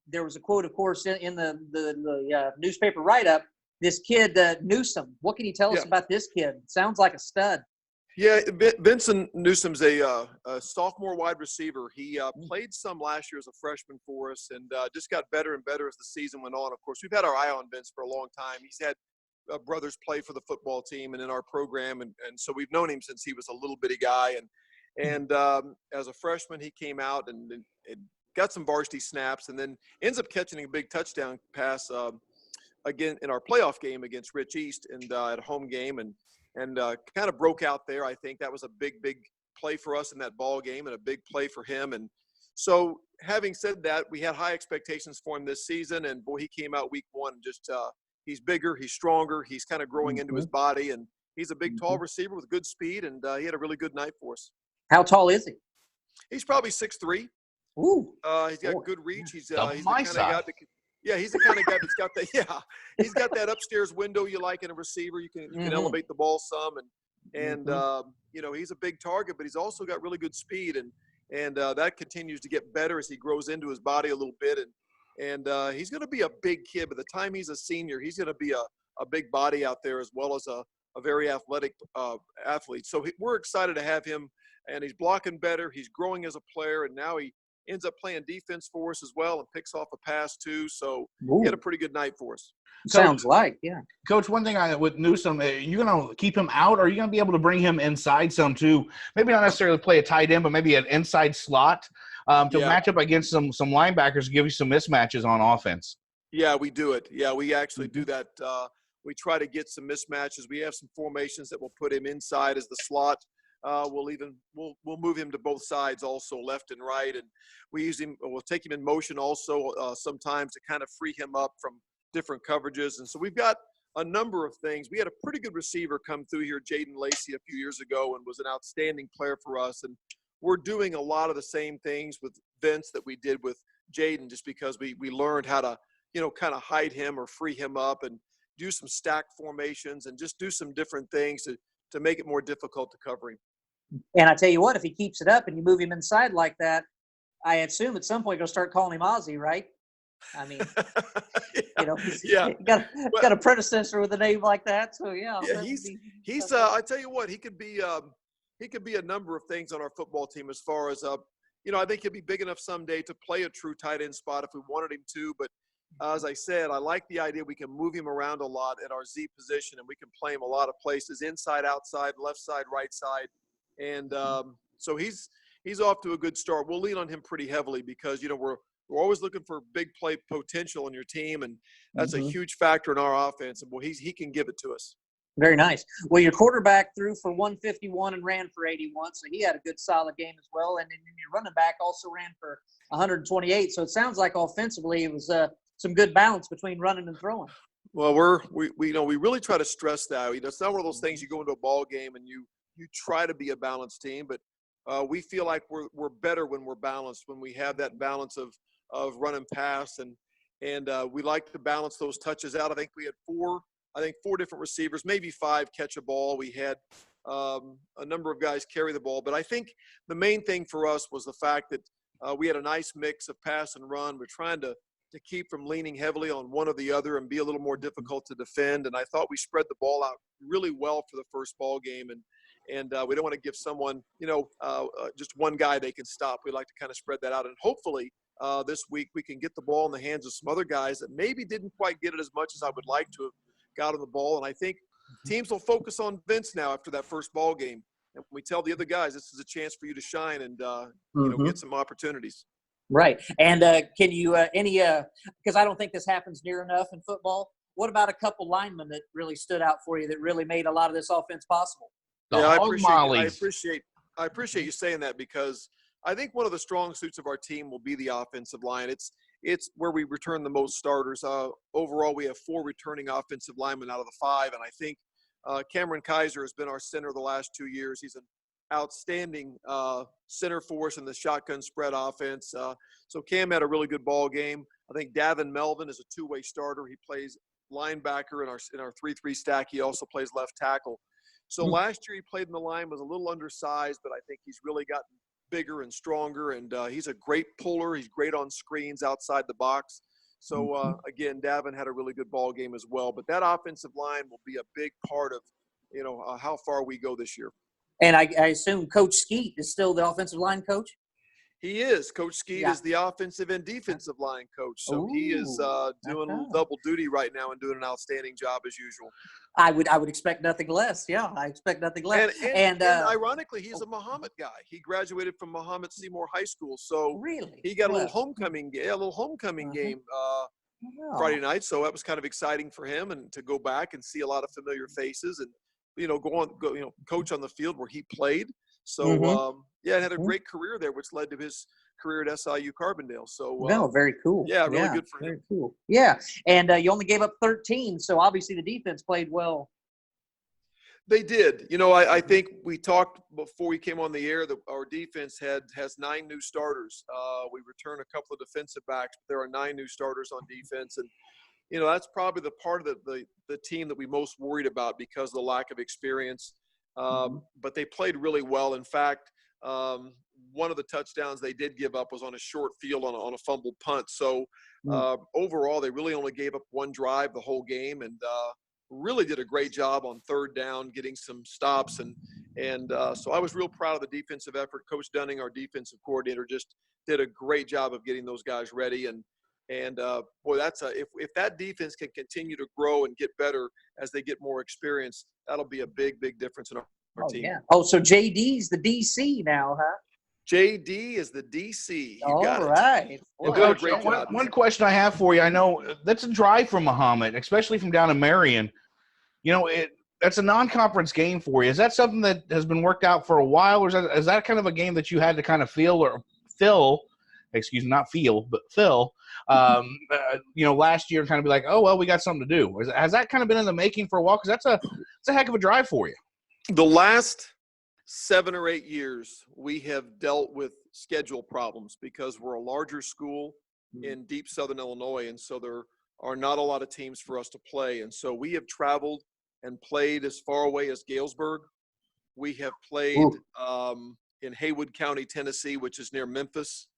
there was a quote, of course, in the newspaper write-up. This kid Newsome. What can you tell us about this kid? Sounds like a stud. Yeah, Vincent Newsome's a sophomore wide receiver. He played some last year as a freshman for us, and just got better and better as the season went on. Of course, we've had our eye on Vince for a long time. He's had brothers play for the football team and in our program, and so we've known him since he was a little bitty guy. And as a freshman, he came out and got some varsity snaps, and then ends up catching a big touchdown pass again in our playoff game against Rich East and at a home game, and kind of broke out there. I think that was a big play for us in that ball game and a big play for him. And so having said that, we had high expectations for him this season, and boy, he came out week 1 and just he's bigger, he's stronger, he's kind of growing into his body, and he's a big, tall receiver with good speed, and he had a really good night for us. How tall is he? He's probably 6'3". Ooh. He's got good reach. He's the my kind of size. guy he's the kind of guy that's got that. Yeah, he's got that upstairs window you like in a receiver. You can elevate the ball some, and he's a big target, but he's also got really good speed, and that continues to get better as he grows into his body a little bit, and he's going to be a big kid. By the time he's a senior, he's going to be a big body out there, as well as a very athletic athlete. So we're excited to have him, and he's blocking better. He's growing as a player, and now he ends up playing defense for us as well and picks off a pass too. So he had a pretty good night for us. Sounds like, yeah. Coach, one thing with Newsome, are you going to keep him out, or are you going to be able to bring him inside some too? Maybe not necessarily play a tight end, but maybe an inside slot to match up against some linebackers, give you some mismatches on offense. Yeah, we do it. Yeah, we actually do that. We try to get some mismatches. We have some formations that will put him inside as the slot. We'll move him to both sides also, left and right, and we'll take him in motion also sometimes to kind of free him up from different coverages. And so we've got a number of things. We had a pretty good receiver come through here, Jaden Lacey, a few years ago, and was an outstanding player for us. And we're doing a lot of the same things with Vince that we did with Jaden, just because we learned how to, kind of hide him or free him up and do some stacked formations and just do some different things to make it more difficult to cover him. And I tell you what, if he keeps it up and you move him inside like that, I assume at some point you'll start calling him Ozzy, right? I mean, got a predecessor with a name like that, so yeah. Yeah, he's. I tell you what, he could be a number of things on our football team as far as I think he'll be big enough someday to play a true tight end spot if we wanted him to. But as I said, I like the idea we can move him around a lot at our Z position, and we can play him a lot of places, inside, outside, left side, right side, and so he's off to a good start. We'll lean on him pretty heavily because we're always looking for big play potential in your team, and that's a Mhm. huge factor in our offense. And, he can give it to us. Very nice. Well, your quarterback threw for 151 and ran for 81, so he had a good, solid game as well. And then your running back also ran for 128. So it sounds like offensively it was some good balance between running and throwing. Well, we really try to stress that. It's not one of those things you go into a ball game and you try to be a balanced team, but we feel like we're better when we're balanced, when we have that balance of run and pass, and we like to balance those touches out. I think we had four different receivers, maybe 5 catch a ball. We had a number of guys carry the ball, but I think the main thing for us was the fact that we had a nice mix of pass and run. We're trying to keep from leaning heavily on one or the other and be a little more difficult to defend. And I thought we spread the ball out really well for the first ball game. And we don't want to give someone, just one guy they can stop. We like to kind of spread that out. And hopefully this week we can get the ball in the hands of some other guys that maybe didn't quite get it as much as I would like to have got on the ball. And I think teams will focus on Vince now after that first ball game. And we tell the other guys, this is a chance for you to shine and, get some opportunities. Right. And can you because I don't think this happens near enough in football. What about a couple linemen that really stood out for you that really made a lot of this offense possible? I appreciate you saying that, because I think one of the strong suits of our team will be the offensive line. It's where we return the most starters. Overall, we have 4 returning offensive linemen out of the 5, and I think Cameron Kaiser has been our center the last 2 years. He's an outstanding center for us in the shotgun spread offense. So Cam had a really good ball game. I think Davin Melvin is a 2-way starter. He plays linebacker in our 3-3 stack. He also plays left tackle. So last year he played in the line, was a little undersized, but I think he's really gotten bigger and stronger, and he's a great puller. He's great on screens outside the box. So again, Davin had a really good ball game as well. But that offensive line will be a big part of how far we go this year. And I assume Coach Skeet is still the offensive line coach? He is. Coach Skeet is the offensive and defensive line coach. So he is doing a little double duty right now and doing an outstanding job as usual. I would expect nothing less. Yeah, I expect nothing less. And ironically, he's a Muhammad guy. He graduated from Muhammad Seymour High School. So really, he got a little homecoming game Friday night. So that was kind of exciting for him, and to go back and see a lot of familiar faces and go coach on the field where he played. So had a great career there, which led to his career at SIU Carbondale. So very cool. Yeah, really good for him. Very cool. Yeah, and you only gave up 13, so obviously the defense played well. They did. I think we talked before we came on the air that our defense has 9 new starters. We return a couple of defensive backs, but there are 9 new starters on defense, and that's probably the part of the team that we most worried about because of the lack of experience. But they played really well. In fact, one of the touchdowns they did give up was on a short field on a fumbled punt. So overall, they really only gave up 1 drive the whole game, and really did a great job on third down, getting some stops. And so I was real proud of the defensive effort. Coach Dunning, our defensive coordinator, just did a great job of getting those guys ready. And boy, if that defense can continue to grow and get better as they get more experience, that'll be a big, big difference in our team. Yeah. Oh, so JD's the DC now, huh? JD is the DC. You got it. All right. Well, Coach, one question I have for you. I know that's a drive from Muhammad, especially from down in Marion. That's a non-conference game for you. Is that something that has been worked out for a while, or is that kind of a game that you had to kind of fill last year and kind of be like, oh, well, we got something to do? Has that kind of been in the making for a while? Because that's a heck of a drive for you. The last 7 or 8 years, we have dealt with schedule problems because we're a larger school in deep southern Illinois, and so there are not a lot of teams for us to play. And so we have traveled and played as far away as Galesburg. We have played in Haywood County, Tennessee, which is near Memphis.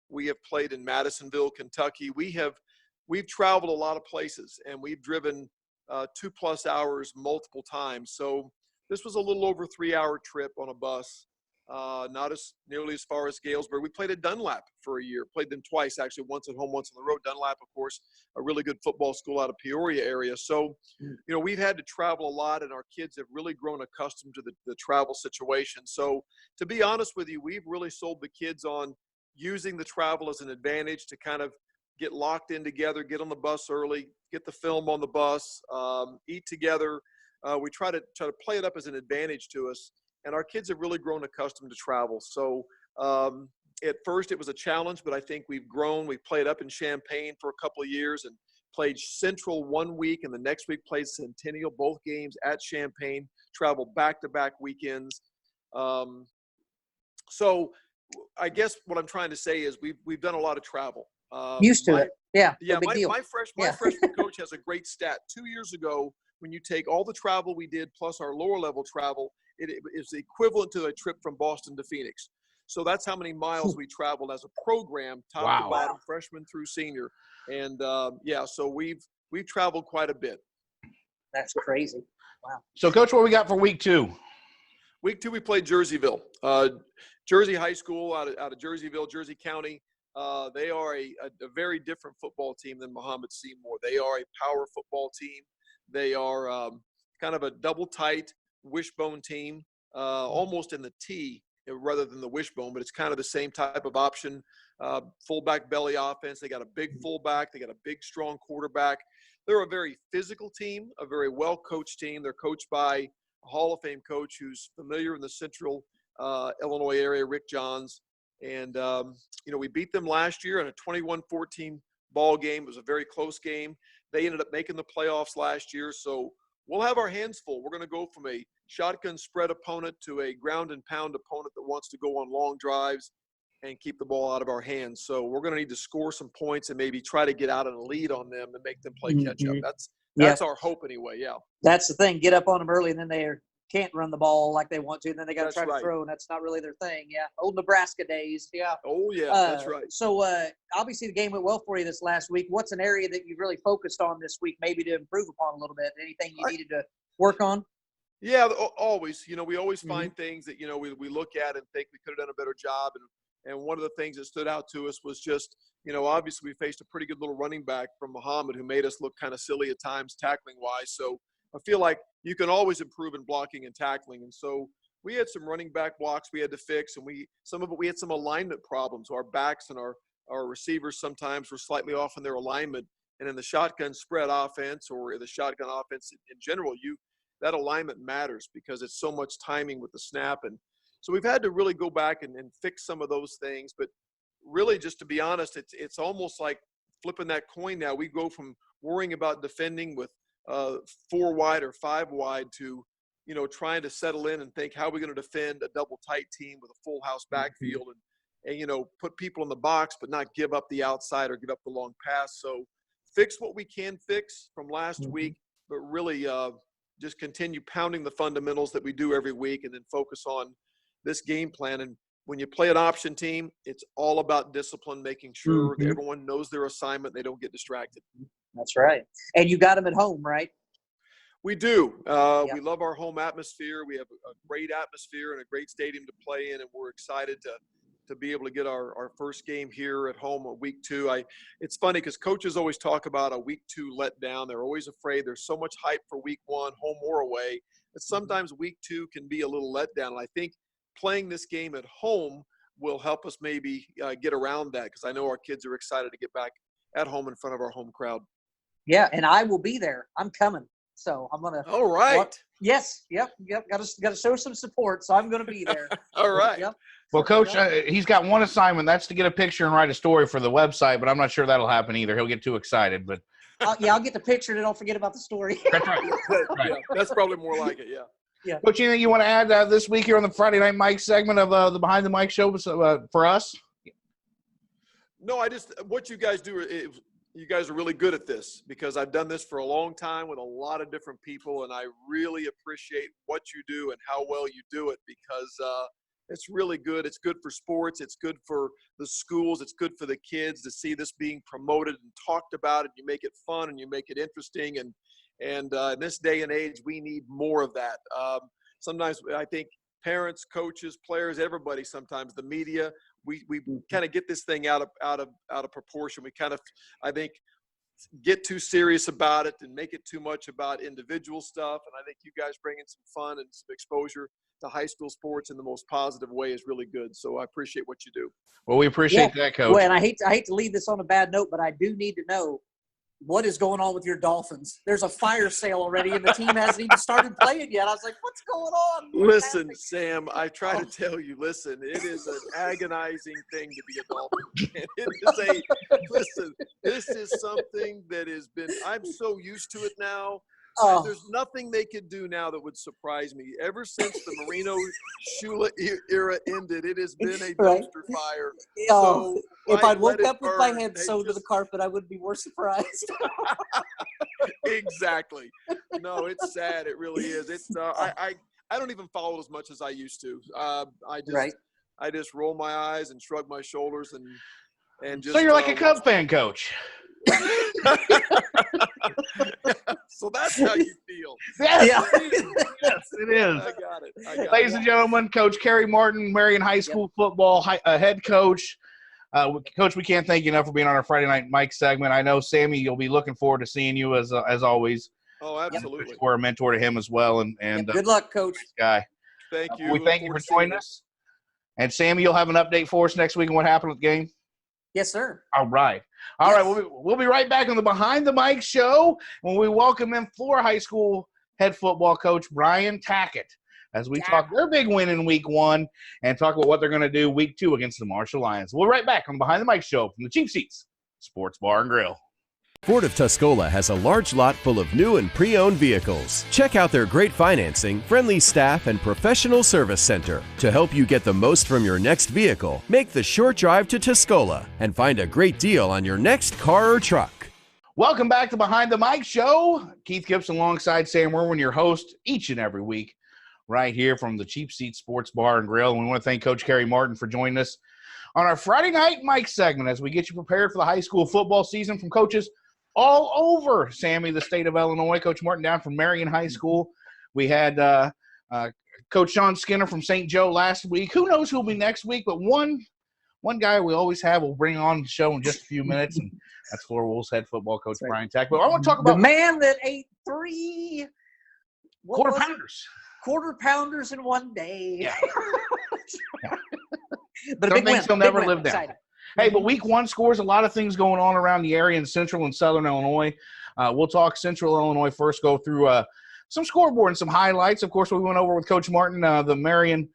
We have played in Madisonville, Kentucky. We've traveled a lot of places, and we've driven 2+ hours multiple times. So this was a little over 3-hour trip on a bus, not as nearly as far as Galesburg. We played at Dunlap for a year, played them twice, actually, once at home, once on the road. Dunlap, of course, a really good football school out of Peoria area. So, we've had to travel a lot, and our kids have really grown accustomed to the travel situation. So to be honest with you, we've really sold the kids on using the travel as an advantage to kind of get locked in together, get on the bus early, get the film on the bus, eat together. We try to play it up as an advantage to us, and our kids have really grown accustomed to travel. So at first it was a challenge, but I think we've grown. We played up in Champaign for a couple of years and played Central one week, and the next week played Centennial, both games at Champaign, traveled back-to-back weekends. So I guess what I'm trying to say is we've done a lot of travel. Used to it. Yeah. Yeah, no big deal. my freshman coach has a great stat. 2 years ago, when you take all the travel we did plus our lower level travel, it is equivalent to a trip from Boston to Phoenix. So that's how many miles we traveled as a program, top to bottom, freshman through senior. And so we've traveled quite a bit. That's crazy. Wow. So, Coach, what we got for week 2? Week 2, we played Jerseyville, Jersey High School out of Jerseyville, Jersey County. They are a very different football team than Muhammad Seymour. They are a power football team. They are kind of a double tight wishbone team, almost in the T rather than the wishbone, but it's kind of the same type of option. Fullback belly offense. They got a big fullback. They got a big, strong quarterback. They're a very physical team, a very well-coached team. They're coached by a Hall of Fame coach who's familiar in the central Illinois area, Rick Johns. And, we beat them last year in a 21-14 ball game. It was a very close game. They ended up making the playoffs last year. So we'll have our hands full. We're going to go from a shotgun spread opponent to a ground and pound opponent that wants to go on long drives and keep the ball out of our hands. So we're going to need to score some points and maybe try to get out in a lead on them and make them play catch up. That's our hope anyway. Yeah. That's the thing. Get up on them early, and then they can't run the ball like they want to. And then they got to try to throw, and that's not really their thing. Yeah. Old Nebraska days. Yeah. Oh yeah, that's right. So obviously the game went well for you this last week. What's an area that you've really focused on this week, maybe to improve upon a little bit? Anything you needed to work on? Yeah, always. We always find things that, we look at and think we could have done a better job. And one of the things that stood out to us was just, obviously we faced a pretty good little running back from Muhammad who made us look kind of silly at times tackling-wise. So I feel like you can always improve in blocking and tackling. And so we had some running back blocks we had to fix, and we had some alignment problems. Our backs and our receivers sometimes were slightly off in their alignment. And in the shotgun spread offense or the shotgun offense in general, that alignment matters because it's so much timing with the snap. And so we've had to really go back and fix some of those things. But really, just to be honest, it's almost like flipping that coin now. We go from worrying about defending with 4 wide or 5 wide to, trying to settle in and think, how are we going to defend a double tight team with a full house backfield and put people in the box but not give up the outside or give up the long pass. So fix what we can fix from last week, but really just continue pounding the fundamentals that we do every week and then focus on this game plan. And when you play an option team, it's all about discipline, making sure that everyone knows their assignment, they don't get distracted. That's right. And you got them at home, right? We do. We love our home atmosphere. We have a great atmosphere and a great stadium to play in, and we're excited to be able to get our first game here at home a week 2. It's funny because coaches always talk about a week 2 letdown. They're always afraid there's so much hype for week 1, home or away, that sometimes week 2 can be a little letdown. And I think playing this game at home will help us maybe get around that, because I know our kids are excited to get back at home in front of our home crowd. Yeah, and I will be there. I'm coming. So I'm going to. All right. Yes. Yep. Got to show some support. So I'm going to be there. All right. Yep. Well, Coach, he's got one assignment. That's to get a picture and write a story for the website, but I'm not sure that'll happen either. He'll get too excited. But I'll get the picture and don't forget about the story. That's right. Yeah, that's probably more like it. Yeah. Yeah. Coach, anything you want to add this week here on the Friday Night Mike segment of the Behind the Mic show for us? No, what you guys do you guys are really good at this, because I've done this for a long time with a lot of different people, and I really appreciate what you do and how well you do it, because it's really good. It's good for sports. It's good for the schools. It's good for the kids to see this being promoted and talked about, and you make it fun and you make it interesting. And in this day and age, we need more of that. Sometimes I think parents, coaches, players, everybody, sometimes the media, we kind of get this thing out of proportion. We kind of, I think, get too serious about it and make it too much about individual stuff. And I think you guys bringing some fun and some exposure to high school sports in the most positive way is really good. So I appreciate what you do. Well, we appreciate that, Coach. Well, and I hate to leave this on a bad note, but I do need to know what is going on with your Dolphins. There's a fire sale already, and the team hasn't even started playing yet. I was like, what's going on? Listen, Sam, I try to tell you, listen, it is an agonizing thing to be a Dolphin fan. Listen, this is something that has been, I'm so used to it now. There's nothing they could do now that would surprise me. Ever since the Marino Shula era ended, it has been a dumpster fire. So if I'd woke up with my head sewn to the carpet, I wouldn't be more surprised. Exactly. No, it's sad. It really is. It's I don't even follow as much as I used to. I just roll my eyes and shrug my shoulders and just. So you're like a Cub fan, Coach. So that's how you feel. Yes, Yeah. yes, it is. I got it. Ladies and gentlemen, Coach Kerry Martin, Marion High School football head coach. Coach, we can't thank you enough for being on our Friday Night Mike segment. I know, Sammy, you'll be looking forward to seeing you as always. Oh, absolutely. We're a mentor to him as well. And good luck, Coach. Guy. Thank you. We thank you for joining us. And Sammy, you'll have an update for us next week on what happened with the game? Yes, sir. All right. All right. We'll be right back on the Behind the Mic show when we welcome in Flora High School head football coach Brian Tackett as we talk their big win in week 1 and talk about what they're going to do week 2 against the Marshall Lions. We'll be right back on the Behind the Mic show from the Cheap Seats Sports Bar and Grill. Ford of Tuscola has a large lot full of new and pre-owned vehicles. Check out their great financing, friendly staff, and professional service center. To help you get the most from your next vehicle, make the short drive to Tuscola and find a great deal on your next car or truck. Welcome back to Behind the Mic show. Keith Gibson alongside Sam Erwin, your host each and every week right here from the Cheap Seats Sports Bar and Grill. And we want to thank Coach Kerry Martin for joining us on our Friday Night Mike segment as we get you prepared for the high school football season from coaches all over, Sammy, the state of Illinois. Coach Martin down from Marion High School. We had Coach Sean Skinner from St. Joe last week. Who knows who'll be next week, but one guy we always have will bring on the show in just a few minutes, and that's Flora Wolves head football coach Brian Tack. But I want to talk about the man that ate 3 quarter pounders in one day. Yeah. But some a big things win. he'll never live down. Exciting. Hey, but week 1 scores a lot of things going on around the area in central and southern Illinois. We'll talk central Illinois first, go through some scoreboard and some highlights. Of course, we went over with Coach Martin. The Marion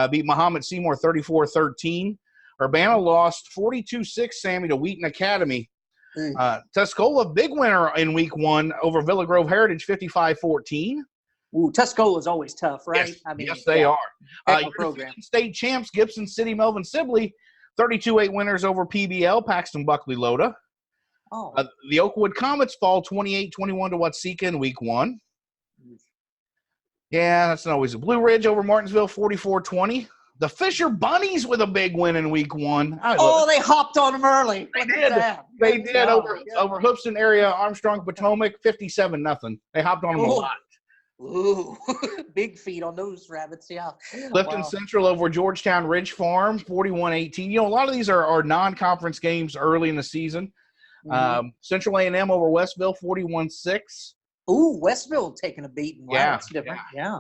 beat Muhammad Seymour 34-13. Urbana lost 42-6, Sammy, to Wheaton Academy. Tuscola, big winner in week 1 over Villa Grove Heritage 55-14. Ooh, Tuscola is always tough, right? Yes, I mean, yes they are. Program. State champs, Gibson City, Melvin Sibley, 32-8 winners over PBL, Paxton Buckley Loda. The Oakwood Comets fall 28-21 to Watseka in week 1. Yeah, that's not always a Blue Ridge over Martinsville 44-20. The Fisher Bunnies with a big win in week 1. They hopped on them early. They did over Hoopston area, Armstrong Potomac 57-0. They hopped on them a lot. Ooh, big feet on those rabbits, yeah. Clifton Central over Georgetown Ridge Farm, 41-18. You know, a lot of these are non-conference games early in the season. Mm-hmm. Central A&M over Westville, 41-6. Ooh, Westville taking a beating. Wow, that's different. Yeah.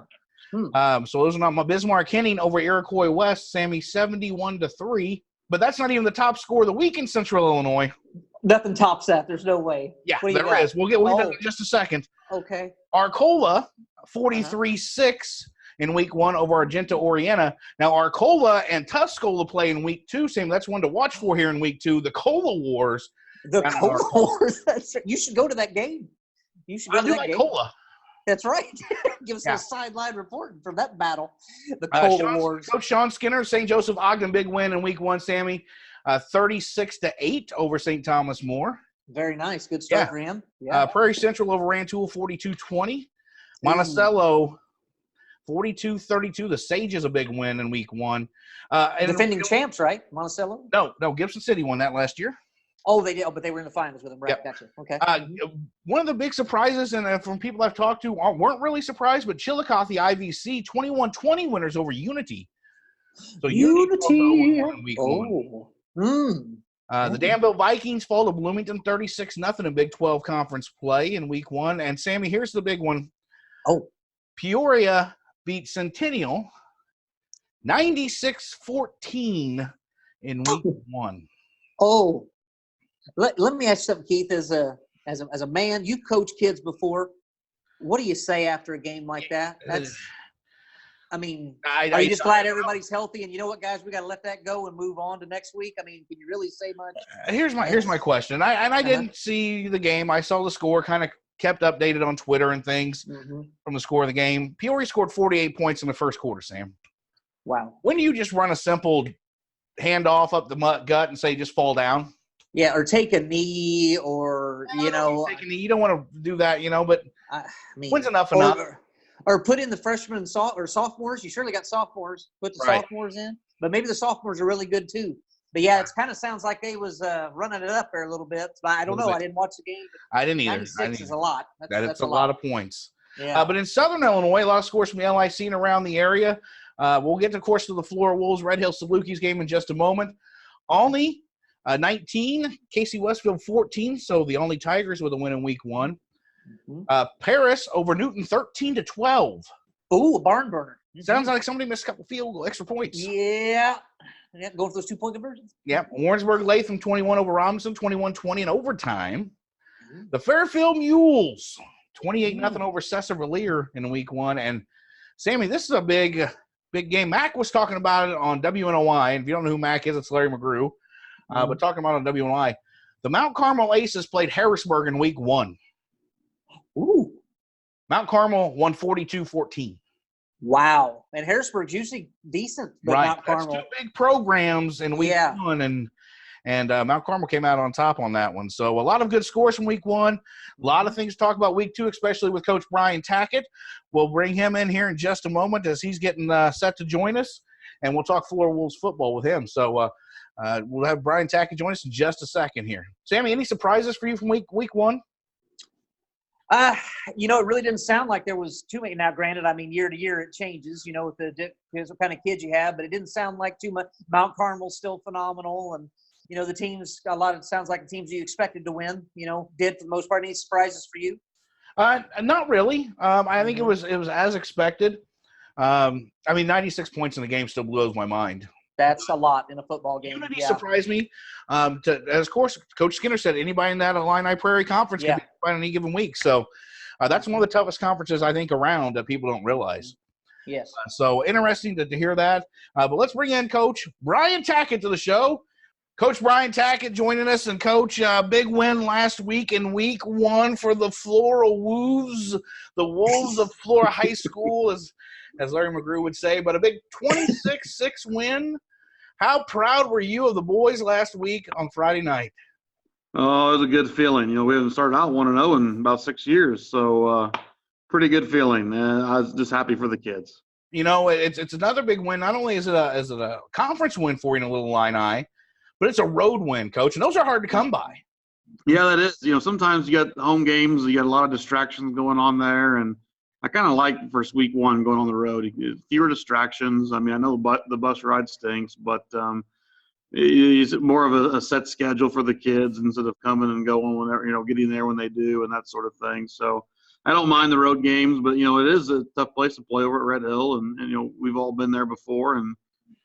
So those are not my Bismarck Henning over Iroquois West, Sammy, 71-3. But that's not even the top score of the week in Central Illinois. Nothing tops that. There's no way. Yeah, there is. We'll get to that in just a second. Okay. Arcola, 43-6 in week 1 over Argenta Orienta. Now, Arcola and Tuscola play in week 2. Sam, that's one to watch for here in week 2. The Cola Wars. The Cola Wars. You should go to that game. You should go to that game. Cola. That's right. Give us a sideline reporting from that battle. The Cola Wars. Coach Sean Skinner, St. Joseph Ogden, big win in week 1, Sammy. 36-8 over St. Thomas More. Very nice. Good start for him. Yeah. Prairie Central over Rantoul 42-20. Monticello 42-32. The Sages a big win in week 1. Defending champs, right? Monticello? No. Gibson City won that last year. Oh, they did. Oh, but they were in the finals with them, right? Yep. Gotcha. Okay. One of the big surprises, and from people I've talked to, weren't really surprised, but Chillicothe IVC 21-20 winners over Unity. So Unity in week 1. The Danville Vikings fall to Bloomington 36-0 in Big 12 conference play in week 1. And, Sammy, here's the big one. Oh. Peoria beat Centennial 96-14 in week 1. Oh. Let me ask you something, Keith. As a man, you've coached kids before. What do you say after a game like that? Are you just glad everybody's healthy? And you know what, guys, we got to let that go and move on to next week. I mean, can you really say much? Here's my question. I didn't see the game. I saw the score, kind of kept updated on Twitter and things from the score of the game. Peoria scored 48 points in the first quarter, Sam. Wow. When do you just run a simple handoff up the gut and say just fall down? Yeah, or take a knee, or take a knee. You don't want to do that, but when's enough? Or put in the freshmen or sophomores. You surely got sophomores. Put the sophomores in, but maybe the sophomores are really good too. But yeah, it kind of sounds like they was running it up there a little bit. But I don't know. I didn't watch the game. I didn't either. 96 is a lot. That's a lot of points. Yeah. But in Southern Illinois, a lot of scores from the LIC and around the area. We'll get, of course, to the Flora Wolves Red Hill Salukis game in just a moment. Olney 19, Casey Westfield 14. So the Olney Tigers with a win in week 1. Paris over Newton 13-12. Ooh, a barn burner. Sounds like somebody missed a couple extra points. Yeah. Going for those 2-point conversions. Yep. Warrensburg Latham 21 over Robinson, 21-20 in overtime. The Fairfield Mules 28-0 over Cesar-Valier in week 1. And Sammy, this is a big game. Mac was talking about it on WNOI. And if you don't know who Mac is, it's Larry McGrew. But talking about it on WNOI, the Mount Carmel Aces played Harrisburg in week 1. Ooh. Mount Carmel won 42-14. Wow. And Harrisburg's usually decent. But right. Mount Carmel. That's 2 big programs in week 1. And Mount Carmel came out on top on that one. So a lot of good scores from week 1. A lot of things to talk about week 2, especially with Coach Brian Tackett. We'll bring him in here in just a moment as he's getting set to join us. And we'll talk Flora Wolves football with him. So we'll have Brian Tackett join us in just a second here. Sammy, any surprises for you from week 1? It really didn't sound like there was too many. Now, granted, I mean, year to year it changes, with depends what kind of kids you have, but it didn't sound like too much. Mount Carmel's still phenomenal, and the teams. It sounds like the teams you expected to win. Did for the most part. Any surprises for you? Not really. I think it was as expected. 96 points in the game still blows my mind. That's a lot in a football game. Unity surprised me. As of course, Coach Skinner said, anybody in that Illini Prairie Conference can be on any given week. So that's one of the toughest conferences, I think, around that people don't realize. Yes. So interesting to hear that. But let's bring in Coach Brian Tackett to the show. Coach Brian Tackett joining us. And, Coach, big win last week in week 1 for the Flora Wolves, the Wolves of Flora High School, as Larry McGrew would say, but a big 26-6 win. How proud were you of the boys last week on Friday night? Oh, it was a good feeling. We haven't started out 1-0 in about 6 years, so pretty good feeling. I was just happy for the kids. It's another big win. Not only is it a conference win for you in a little Illini, but it's a road win, Coach, and those are hard to come by. Yeah, that is. Sometimes you got home games, you got a lot of distractions going on there, and I kind of like first week 1 going on the road. Fewer distractions. I mean, I know the bus ride stinks, but it's more of a set schedule for the kids instead of coming and going whenever, getting there when they do and that sort of thing. So I don't mind the road games, but, it is a tough place to play over at Red Hill. And we've all been there before, and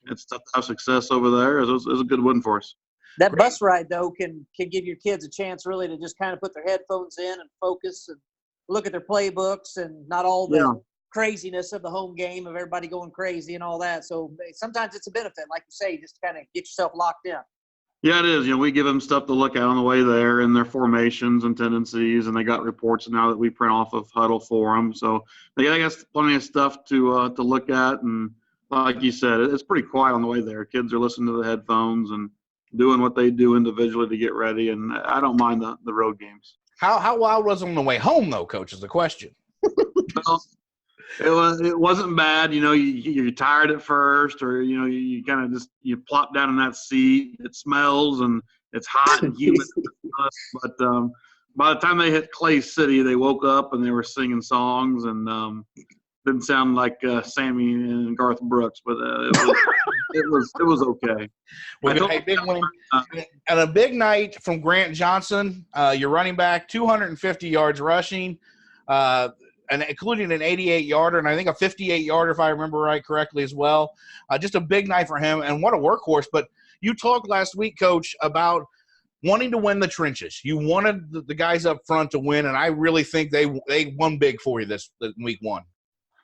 it's tough to have success over there. It was a good win for us. That bus ride, though, can give your kids a chance really to just kind of put their headphones in and focus and look at their playbooks and not all the craziness of the home game of everybody going crazy and all that. So sometimes it's a benefit, like you say, just to kind of get yourself locked in. Yeah, it is. We give them stuff to look at on the way there and their formations and tendencies, and they got reports now that we print off of Huddle for them. So they got plenty of stuff to look at. And like you said, it's pretty quiet on the way there. Kids are listening to the headphones and doing what they do individually to get ready. And I don't mind the road games. How wild was it on the way home, though, Coach, is the question. Well, it wasn't bad. You're tired at first, or, you kind of just – you plop down in that seat. It smells, and it's hot and humid. But by the time they hit Clay City, they woke up and they were singing songs, and didn't sound like Sammy and Garth Brooks, but it it was okay. We got a big win and a big night from Grant Johnson, your running back, 250 yards rushing, and including an 88-yarder and I think a 58-yarder if I remember correctly as well. Just a big night for him, and what a workhorse. But you talked last week, Coach, about wanting to win the trenches. You wanted the guys up front to win, and I really think they won big for you this week one.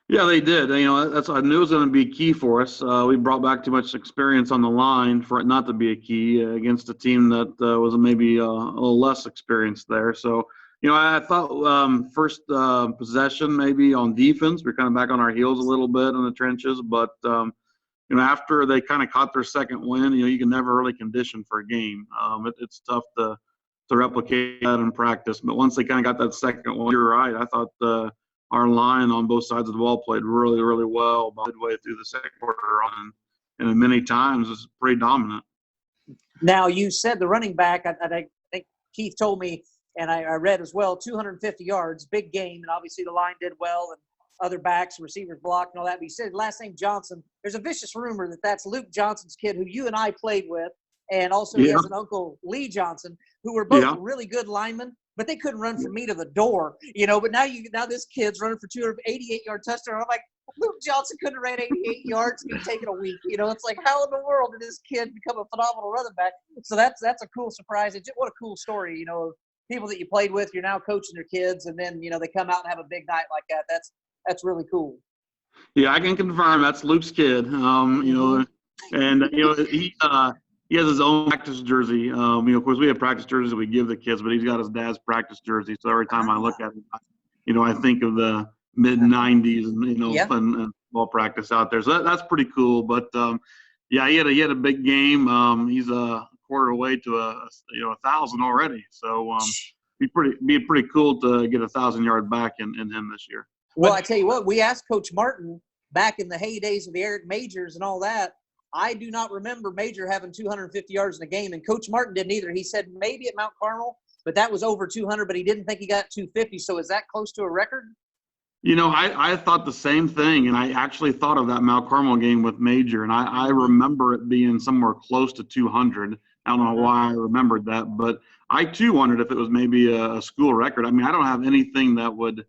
Yeah, they did. That's I knew it was going to be key for us. We brought back too much experience on the line for it not to be a key against a team that was maybe a little less experienced there. So, I thought first possession maybe on defense, we're kind of back on our heels a little bit in the trenches, but after they kind of caught their second win, you can never really condition for a game. It's tough to replicate that in practice. But once they kind of got that second one, you're right. I thought our line on both sides of the ball played really, really well midway through the second quarter on, and many times was pretty dominant. Now, you said the running back, I think Keith told me, and I read as well, 250 yards, big game, and obviously the line did well, and other backs, receivers blocked and all that. But he said last name Johnson. There's a vicious rumor that that's Luke Johnson's kid, who you and I played with, and also he has an uncle, Lee Johnson, who were both really good linemen, but they couldn't run from me to the door, But now this kid's running for 288-yard touchdown. I'm like, Luke Johnson couldn't have ran 88 yards and be taken a week. It's like, how in the world did this kid become a phenomenal running back? So that's a cool surprise. What a cool story, people that you played with, you're now coaching their kids, and then they come out and have a big night like that. That's really cool. Yeah, I can confirm that's Luke's kid. And he has his own practice jersey. Of course we have practice jerseys that we give the kids, but he's got his dad's practice jersey. So every time I look at it, I think of the mid ¡90s and and ball practice out there. So that's pretty cool. But he had a big game. He's a quarter away to 1,000 already. So be pretty cool to get 1,000-yard back in him this year. Well, I tell you what, we asked Coach Martin back in the heydays of the Eric Majors and all that. I do not remember Major having 250 yards in a game, and Coach Martin didn't either. He said maybe at Mount Carmel, but that was over 200, but he didn't think he got 250. So is that close to a record? I thought the same thing, and I actually thought of that Mount Carmel game with Major, and I remember it being somewhere close to 200. I don't know why I remembered that, but I too wondered if it was maybe a school record. I mean, I don't have anything that would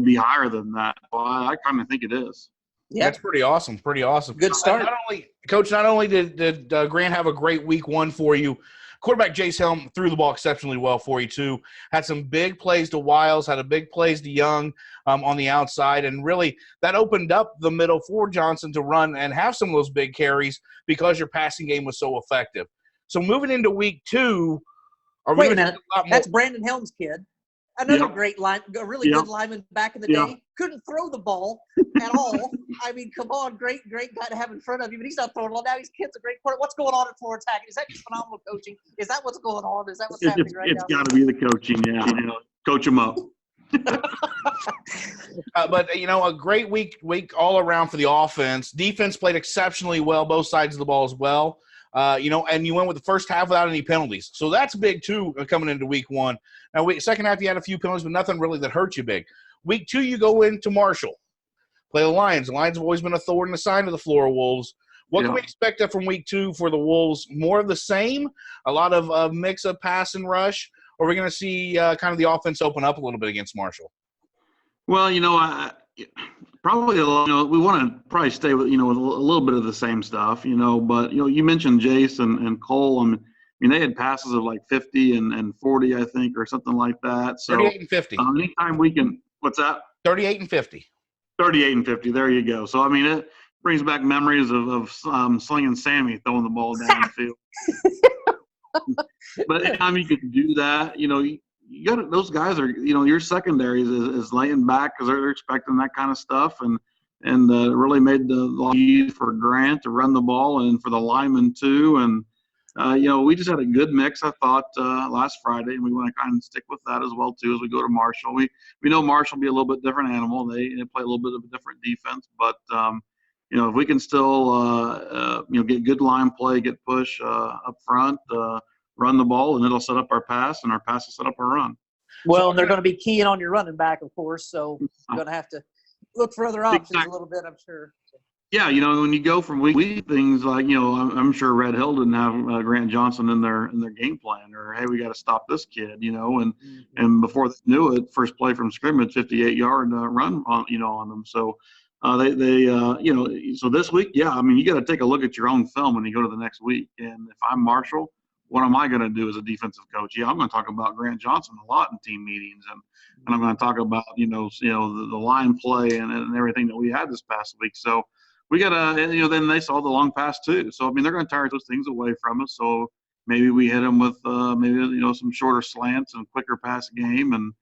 be higher than that. Well, I kind of think it is. Yeah, that's pretty awesome. Pretty awesome. Good start. Not only did Grant have a great week one for you, quarterback Jace Helm threw the ball exceptionally well for you too. Had some big plays to Wiles, had a big plays to Young on the outside, and really that opened up the middle for Johnson to run and have some of those big carries because your passing game was so effective. So moving into week two, wait a minute, that's Brandon Helm's kid. Another great line, a really good lineman back in the day. Couldn't throw the ball at all. I mean, come on, great guy to have in front of you, but he's not throwing the ball. Now his kid's a great player. What's going on at Flora Tech? Is that just phenomenal coaching? Is that what's going on? Is that what's happening right now? It's got to be the coaching, coach him up. But a great week all around for the offense. Defense played exceptionally well, both sides of the ball as well. And you went with the first half without any penalties. So that's big, too, coming into week one. Now, second half, you had a few penalties, but nothing really that hurt you big. Week two, you go into Marshall. Play the Lions. The Lions have always been a thorn in the side of the Flora Wolves. What can we expect from week two for the Wolves? More of the same? A lot of mix of pass and rush? Or are we going to see kind of the offense open up a little bit against Marshall? Well, probably we want to probably stay with with a little bit of the same stuff, But you mentioned Jace and Cole. I mean, they had passes of like 50 and 40, I think, or something like that. So 38 and 50. Anytime we can, what's that? 38 and 50. 38 and 50. There you go. So I mean, it brings back memories of slinging Sammy throwing the ball down the field. But anytime you can do that, you got those guys are your secondaries is laying back because they're expecting that kind of stuff and really made the easy for Grant to run the ball and for the linemen too. And we just had a good mix, I thought, last Friday, and we want to kind of stick with that as well too as we go to Marshall. We know Marshall will be a little bit different animal. They play a little bit of a different defense, but if we can still get good line play, get push up front, run the ball, and it'll set up our pass, and our pass will set up our run. Well, and they're going to be keying on your running back, of course, so you're going to have to look for other options a little bit, I'm sure. Yeah, when you go from week to week, things like, I'm sure Red Hill didn't have Grant Johnson in their game plan, or hey, we got to stop this kid, and before they knew it, first play from scrimmage, 58-yard run on them. So so this week, yeah, I mean, you got to take a look at your own film when you go to the next week. And if I'm Marshall, what am I going to do as a defensive coach? Yeah, I'm going to talk about Grant Johnson a lot in team meetings, and I'm going to talk about the line play and everything that we had this past week. So we got to, then they saw the long pass too. So, I mean, they're going to tire those things away from us. So maybe we hit them with some shorter slants and quicker pass game. And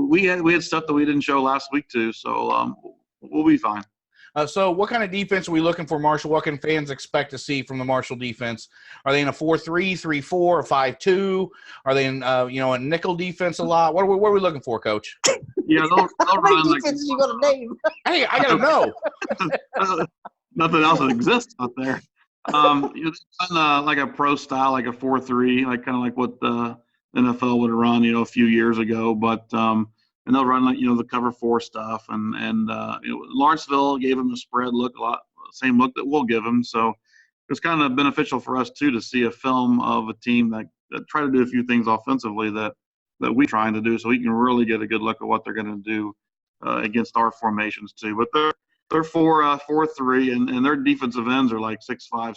we had stuff that we didn't show last week too. So we'll be fine. So what kind of defense are we looking for, Marshall? What can fans expect to see from the Marshall defense? Are they in a 4-3, 3-4, or 5-2? Are they in, a nickel defense a lot? What are we looking for, Coach? Yeah, they'll How many run defenses you going to name? Hey, I got to know. Nothing else that exists out there. Like a pro style, like a 4-3, like kind of like what the NFL would run, a few years ago. But and they'll run like the cover 4 stuff, and Lawrenceville gave them a spread look, a lot same look that we'll give them. So it's kind of beneficial for us too to see a film of a team that try to do a few things offensively that we're trying to do, so we can really get a good look at what they're going to do against our formations too. But they're 4-3, and their defensive ends are like 6'5",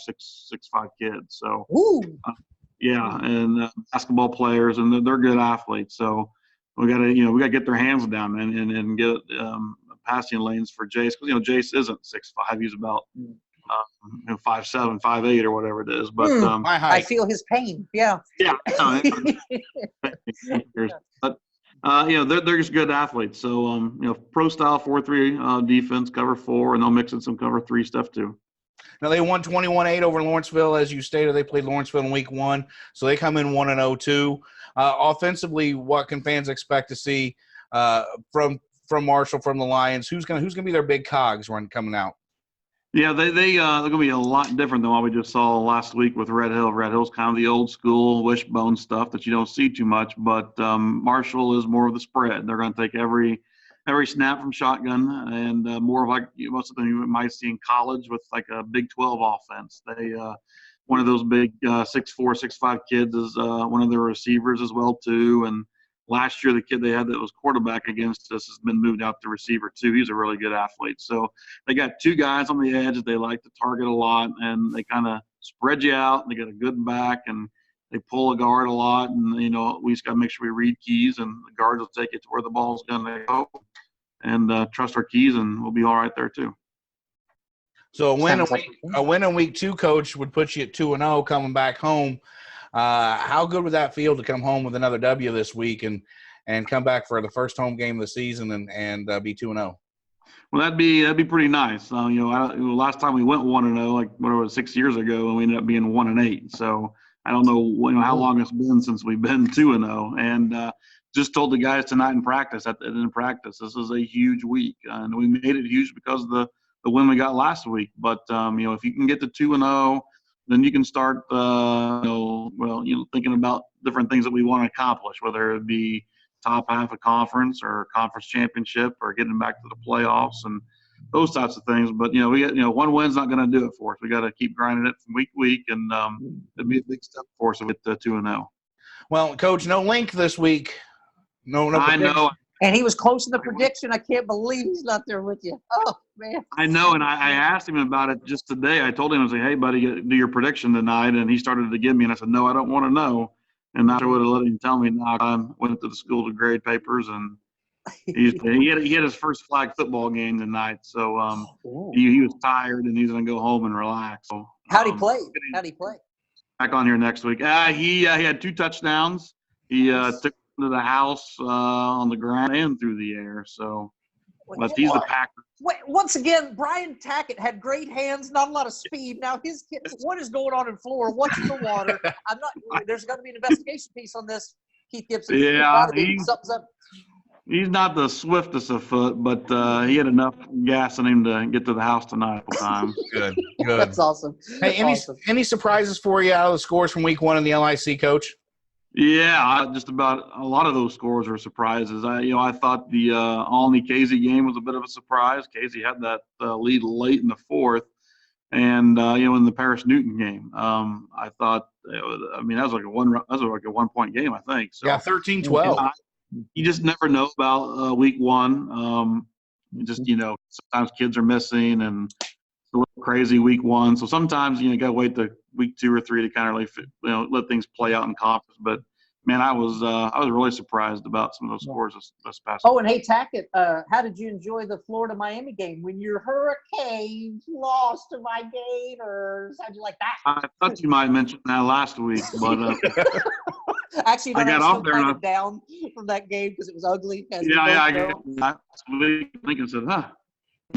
6'5" kids. So and basketball players, and they're good athletes. So we got to get their hands down and get passing lanes for Jace, because Jace isn't 6'5", he's about 5'7", 5'8", or whatever it is. But I feel his pain. Yeah. Yeah. But they're just good athletes. So pro style 4-3 defense, cover 4, and they'll mix in some cover 3 stuff too. Now, they won 21-8 over Lawrenceville, as you stated. They played Lawrenceville in week 1, so they come in 1-0 too. Offensively, what can fans expect to see from Marshall, from the Lions? Who's gonna be their big cogs coming out? Yeah, they're going to be a lot different than what we just saw last week with Red Hill. Red Hill's kind of the old school wishbone stuff that you don't see too much, but Marshall is more of the spread. They're going to take every snap from shotgun, and more of like most of them you might see in college with like a Big 12 offense. They one of those big 6'4", 6'5" kids is one of their receivers as well too. And last year the kid they had that was quarterback against us has been moved out to receiver too. He's a really good athlete. So they got 2 guys on the edge that they like to target a lot, and they kind of spread you out. And they got a good back, and they pull a guard a lot. And we just got to make sure we read keys, and the guards will take it to where the ball's going to go, and trust our keys, and we'll be all right there too. So a win in week 2, Coach, would put you at 2-0 coming back home. How good would that feel to come home with another W this week and come back for the first home game of the season and be 2-0? Well, that'd be pretty nice. Last time we went 1-0, like whatever, 6 years ago, and we ended up being 1-8. So I don't know how long it's been since we've been 2-0. And just told the guys tonight in practice, this is a huge week, and we made it huge because of the win we got last week. But if you can get to 2-0, then you can start thinking about different things that we want to accomplish, whether it be top half of conference or conference championship or getting back to the playoffs and those types of things. But one win's not going to do it for us. We got to keep grinding it from week to week, and it'd be a big step for us to get 2-0. Well, Coach, no Link this week. No. I know. And he was close in the prediction. I can't believe he's not there with you. Oh, man. I know, and I asked him about it just today. I told him, I was like, hey, buddy, do your prediction tonight. And he started to give me, and I said, no, I don't want to know. And I would have let him tell me. Now I went to the school to grade papers, and he had his first flag football game tonight. So he was tired, and he's going to go home and relax. So, How'd he play? Back on here next week. He had 2 touchdowns. He took to the house on the ground and through the air. So, but he's the Packer. Once again, Brian Tackett had great hands, not a lot of speed. Now his kid, what is going on in Flora? What's in the water? There's got to be an investigation piece on this, Keith Gibson. Yeah, he's not the swiftest of foot, but he had enough gas in him to get to the house tonight a couple times. Good. That's awesome. Hey, any surprises for you out of the scores from week 1 in the LIC, Coach? Yeah, just about a lot of those scores were surprises. I thought the ILLINI-Casey game was a bit of a surprise. Casey had that lead late in the fourth, and in the Paris-Newton game, I thought that was like a 1-point game, I think. So Yeah, 13-12. You just never know about week one. Sometimes kids are missing and it's a little crazy week one. So sometimes you got to wait to week 2 or 3 to kind of let things play out in conference. But man, I was really surprised about some of those scores this past. Oh, and hey, Tackett, how did you enjoy the Florida-Miami game when your Hurricanes lost to my Gators? How'd you like that? I thought you might mention that last week, but actually, I got off there kind of down from that game because it was ugly. I got last week thinking, I said,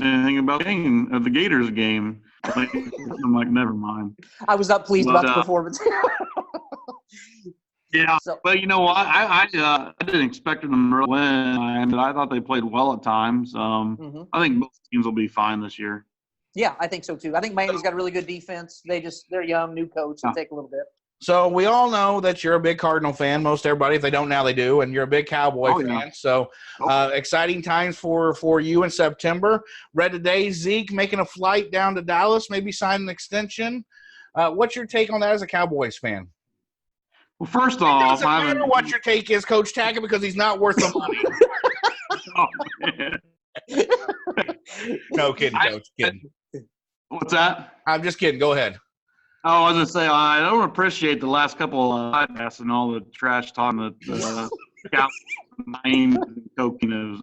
anything about the Gators game? I'm like, never mind. I was not pleased about the performance. Yeah, but you know what? I didn't expect them to really win, and I thought they played well at times. I think both teams will be fine this year. Yeah, I think so too. I think Miami's got a really good defense. They're young, new coach. It'll take a little bit. So we all know that you're a big Cardinal fan. Most everybody, if they don't now, they do. And you're a big Cowboy fan. Yeah. So exciting times for you in September. Read today, Zeke making a flight down to Dallas, maybe sign an extension. What's your take on that as a Cowboys fan? Well, first off, it doesn't matter what your take is, Coach Tackett, because he's not worth the money. Oh, man. No, kidding, Coach. Kidding. What's that? I'm just kidding. Go ahead. Oh, I was going to say, I don't appreciate the last couple of podcasts and all the trash talking that Maine and coking is.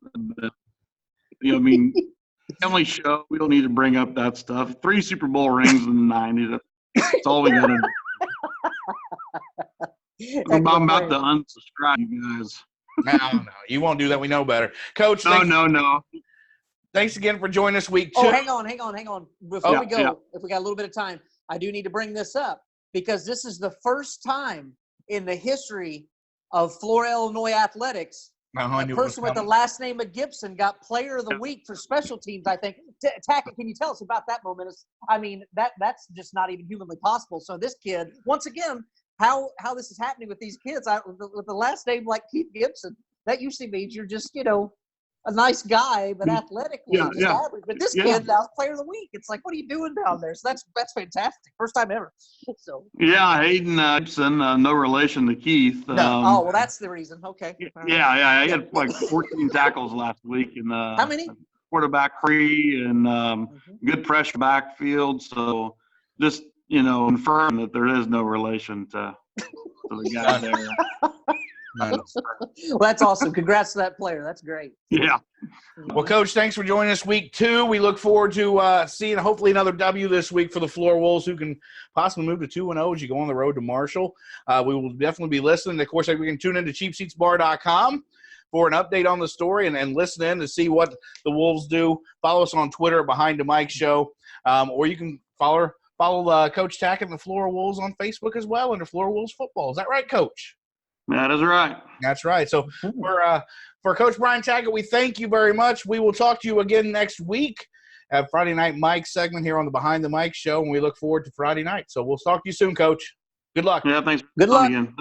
Family show, we don't need to bring up that stuff. 3 Super Bowl rings in the 90s. That's all we got to do. I'm about to unsubscribe, you guys. No, you won't do that. We know better. Coach, No. Thanks again for joining us week 2. Oh, hang on. Before we go, if we got a little bit of time, I do need to bring this up because this is the first time in the history of Flora, Illinois athletics, a person with the last name of Gibson got Player of the Week for special teams, I think. Tackett, can you tell us about that momentous? I mean, that's just not even humanly possible. So this kid, once again, how this is happening with these kids with the last name like Keith Gibson, that usually means you're just, a nice guy, but athletically average. But this kid now is Player of the Week. It's like, what are you doing down there? So that's fantastic. First time ever. So Hayden Gibson, no relation to Keith. No. Well, that's the reason. Okay. Yeah. He had like 14 tackles last week, and how many? Quarterback free and good pressure backfield. So just confirm that there is no relation to the guy there. Well, that's awesome. Congrats to that player. That's great. Yeah. Well, Coach, thanks for joining us week 2. We look forward to seeing hopefully another W this week for the Flora Wolves, who can possibly move to 2-0 as you go on the road to Marshall. We will definitely be listening. Of course, we can tune into cheapseatsbar.com for an update on the story and listen in to see what the Wolves do. Follow us on Twitter, Behind the Mic Show, or you can follow Coach Tackett and the Flora Wolves on Facebook as well under Flora Wolves Football. Is that right, Coach? That is right. That's right. So for Coach Brian Tackett, we thank you very much. We will talk to you again next week at Friday Night Mike segment here on the Behind the Mic Show, and we look forward to Friday night. So we'll talk to you soon, Coach. Good luck. Yeah, thanks. Good luck. Again.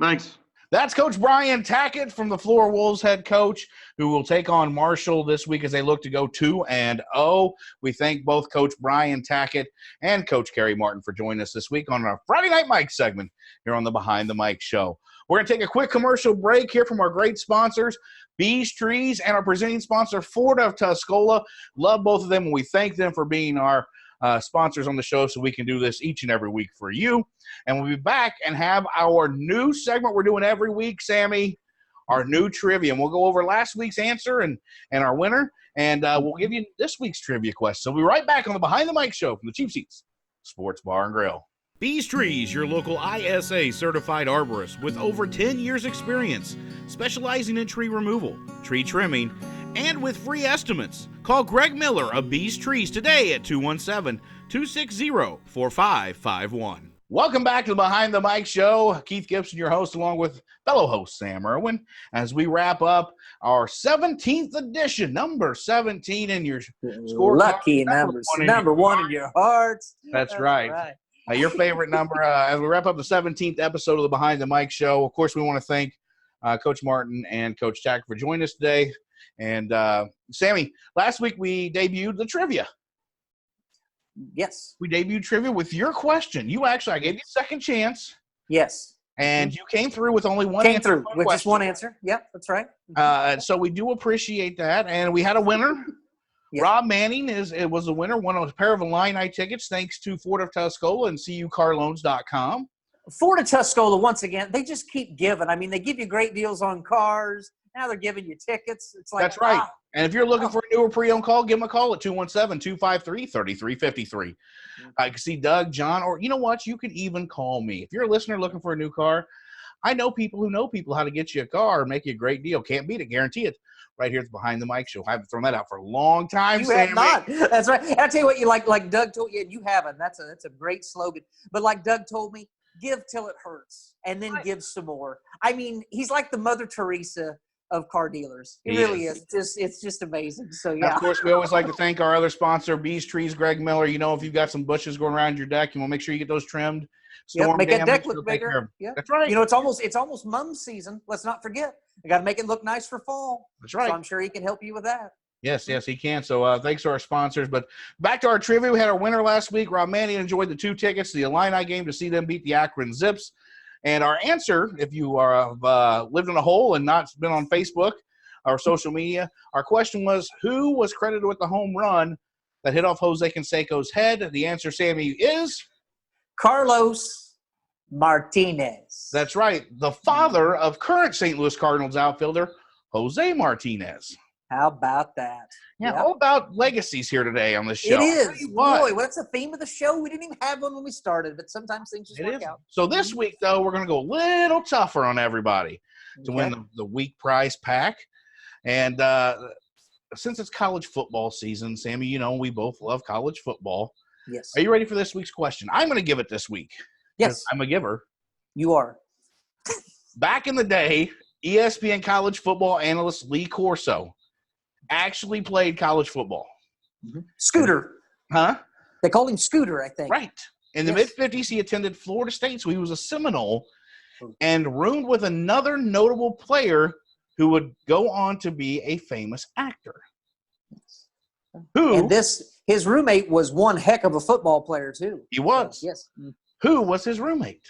Thanks. That's Coach Brian Tackett from the Flora Wolves head coach, who will take on Marshall this week as they look to go 2-0. We thank both Coach Brian Tackett and Coach Kerry Martin for joining us this week on our Friday Night Mike segment here on the Behind the Mic Show. We're going to take a quick commercial break here from our great sponsors, Bees Trees, and our presenting sponsor, Flora of Tuscola. Love both of them, and we thank them for being our sponsors on the show so we can do this each and every week for you. And we'll be back and have our new segment we're doing every week, Sammy, our new trivia. And we'll go over last week's answer and our winner, and we'll give you this week's trivia question. So we'll be right back on the Behind the Mic Show from the Cheap Seats Sports Bar and Grill. Bees Trees, your local ISA certified arborist with over 10 years experience, specializing in tree removal, tree trimming, and with free estimates. Call Greg Miller of Bees Trees today at 217-260-4551. Welcome back to the Behind the Mic Show. Keith Gibson, your host, along with fellow host Sam Erwin, as we wrap up our 17th edition, number 17 in your score. Lucky number one in your hearts. That's right. Your favorite number. As we wrap up the 17th episode of the Behind the Mic show, of course, we want to thank Coach Martin and Coach Tack for joining us today. And Sammy, last week we debuted the trivia. Yes. We debuted trivia with your question. I gave you a second chance. Yes. And you came through with only one Came answer. through with just one answer. Yep, that's right. So we do appreciate that. And we had a winner. Yep. Rob Manning was the winner, won a pair of Illini tickets thanks to Ford of Tuscola and cucarloans.com. Ford of Tuscola, once again, they just keep giving. I mean, they give you great deals on cars. Now they're giving you tickets. It's like, that's right. And if you're looking for a newer pre-owned call, give them a call at 217-253-3353. I can see Doug, John, or you know what? You can even call me. If you're a listener looking for a new car, I know people who know people how to get you a car and make you a great deal. Can't beat it. Guarantee it. Right here at the Behind the Mic show. I haven't thrown that out for a long time, You have not. That's right. And I'll tell you what, you like Doug told you, and you haven't. That's a great slogan. But like Doug told me, give till it hurts and then give some more. I mean, he's like the Mother Teresa of car dealers. He really is. It's just amazing. So, yeah. Of course, we always like to thank our other sponsor, Bees Trees, Greg Miller. You know, if you've got some bushes going around your deck, you want to make sure you get those trimmed. Make that deck look bigger. Yeah, that's right. You know, it's almost mum season. Let's not forget. You got to make it look nice for fall. That's right. So I'm sure he can help you with that. Yes, he can. So thanks to our sponsors. But back to our trivia. We had our winner last week. Rob Manning enjoyed the 2 tickets to the Illini game to see them beat the Akron Zips. And our answer, if you are lived in a hole and not been on Facebook or social media, our question was, who was credited with the home run that hit off Jose Canseco's head? The answer, Sammy, is Carlos Martinez. That's right. The father of current St. Louis Cardinals outfielder, Jose Martinez. How about that? Yeah, all about legacies here today on the show. It is. Boy, what's the theme of the show? We didn't even have one when we started, but sometimes things just work out. So this week, though, we're going to go a little tougher on everybody to win the week prize pack. And since it's college football season, Sammy, you know, we both love college football. Yes. Are you ready for this week's question? I'm going to give it this week. Yes. I'm a giver. You are. Back in the day, ESPN college football analyst Lee Corso actually played college football. Mm-hmm. Scooter. Huh? They called him Scooter, I think. Right. In the mid-50s, he attended Florida State, so he was a Seminole and roomed with another notable player who would go on to be a famous actor. Who? And his roommate was one heck of a football player, too. He was. Yes. Who was his roommate?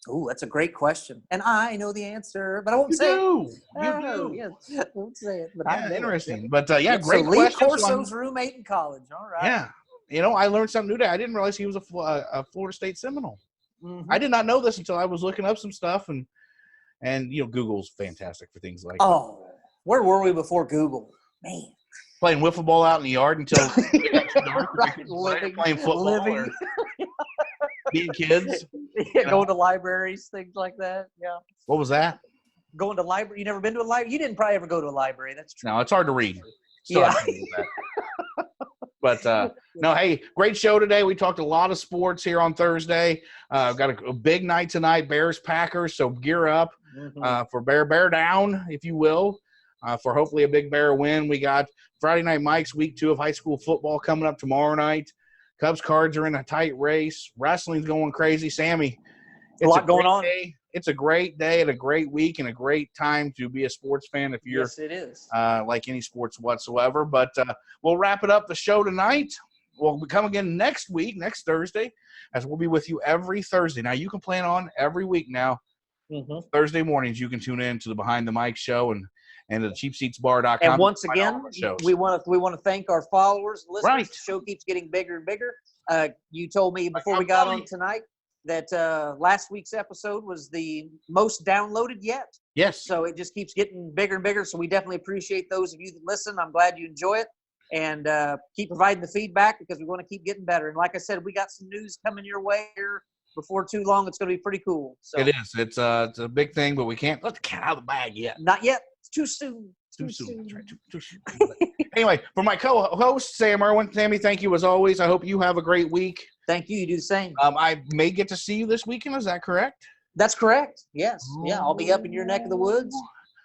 Oh, that's a great question. And I know the answer, but I won't say it. You do. Yes. I won't say it, but yeah, I interesting. It. But, great so Lee question. Corso's roommate in college. All right. Yeah. You know, I learned something new today. I didn't realize he was a Florida State Seminole. Mm-hmm. I did not know this until I was looking up some stuff. And you know, Google's fantastic for things like Oh, where were we before Google? Man. Playing wiffle ball out in the yard until it got too dark. Right. Playing football or being kids. Yeah, going to libraries, things like that. Yeah. What was that? Going to library. You never been to a library? You didn't probably ever go to a library. That's true. No, it's hard to read. Still Yeah. have to do that. But, no, hey, great show today. We talked a lot of sports here on Thursday. Got a big night tonight, Bears-Packers, so gear up for Bear down, if you will, for hopefully a big Bear win. We got Friday Night Mike's week 2 of high school football coming up tomorrow night. Cubs Cards are in a tight race. Wrestling's going crazy. Sammy, a lot going on. It's a great day and a great week and a great time to be a sports fan if you're yes, it is. like any sports whatsoever. But we'll wrap it up the show tonight. We'll come again next week, next Thursday, as we'll be with you every Thursday. Now, you can plan on every week now. Mm-hmm. Thursday mornings, you can tune in to the Behind the Mic show and the cheapseatsbar.com. And once again, we want to thank our followers, listeners. Right. The show keeps getting bigger and bigger. You told me before we got on tonight that last week's episode was the most downloaded yet. Yes. So it just keeps getting bigger and bigger. So we definitely appreciate those of you that listen. I'm glad you enjoy it. And keep providing the feedback because we want to keep getting better. And like I said, we got some news coming your way here before too long. It's going to be pretty cool. So it is. It's a big thing, but we can't let the cat out of the bag yet. Not yet. It's too soon. Too soon. That's right. Too soon. Anyway, for my co-host, Sam Erwin, Sammy, thank you as always. I hope you have a great week. Thank you. You do the same. I may get to see you this weekend. Is that correct? That's correct. Yes. Yeah, I'll be up in your neck of the woods.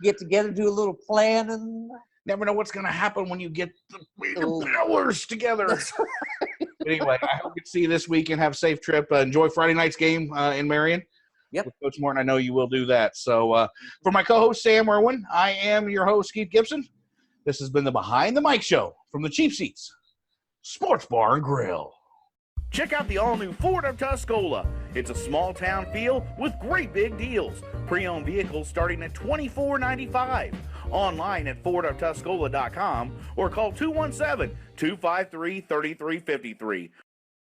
Get together, do a little planning. Never know what's going to happen when you get the powers together. Anyway, I hope to see you this weekend. Have a safe trip. Enjoy Friday night's game in Marion. Yep. With Coach Morton, I know you will do that. So for my co-host, Sam Erwin, I am your host, Keith Gibson. This has been the Behind the Mic Show from the Cheap Seats Sports Bar and Grill. Check out the all-new Ford of Tuscola. It's a small-town feel with great big deals. Pre-owned vehicles starting at $24.95. Online at FordofTuscola.com or call 217-253-3353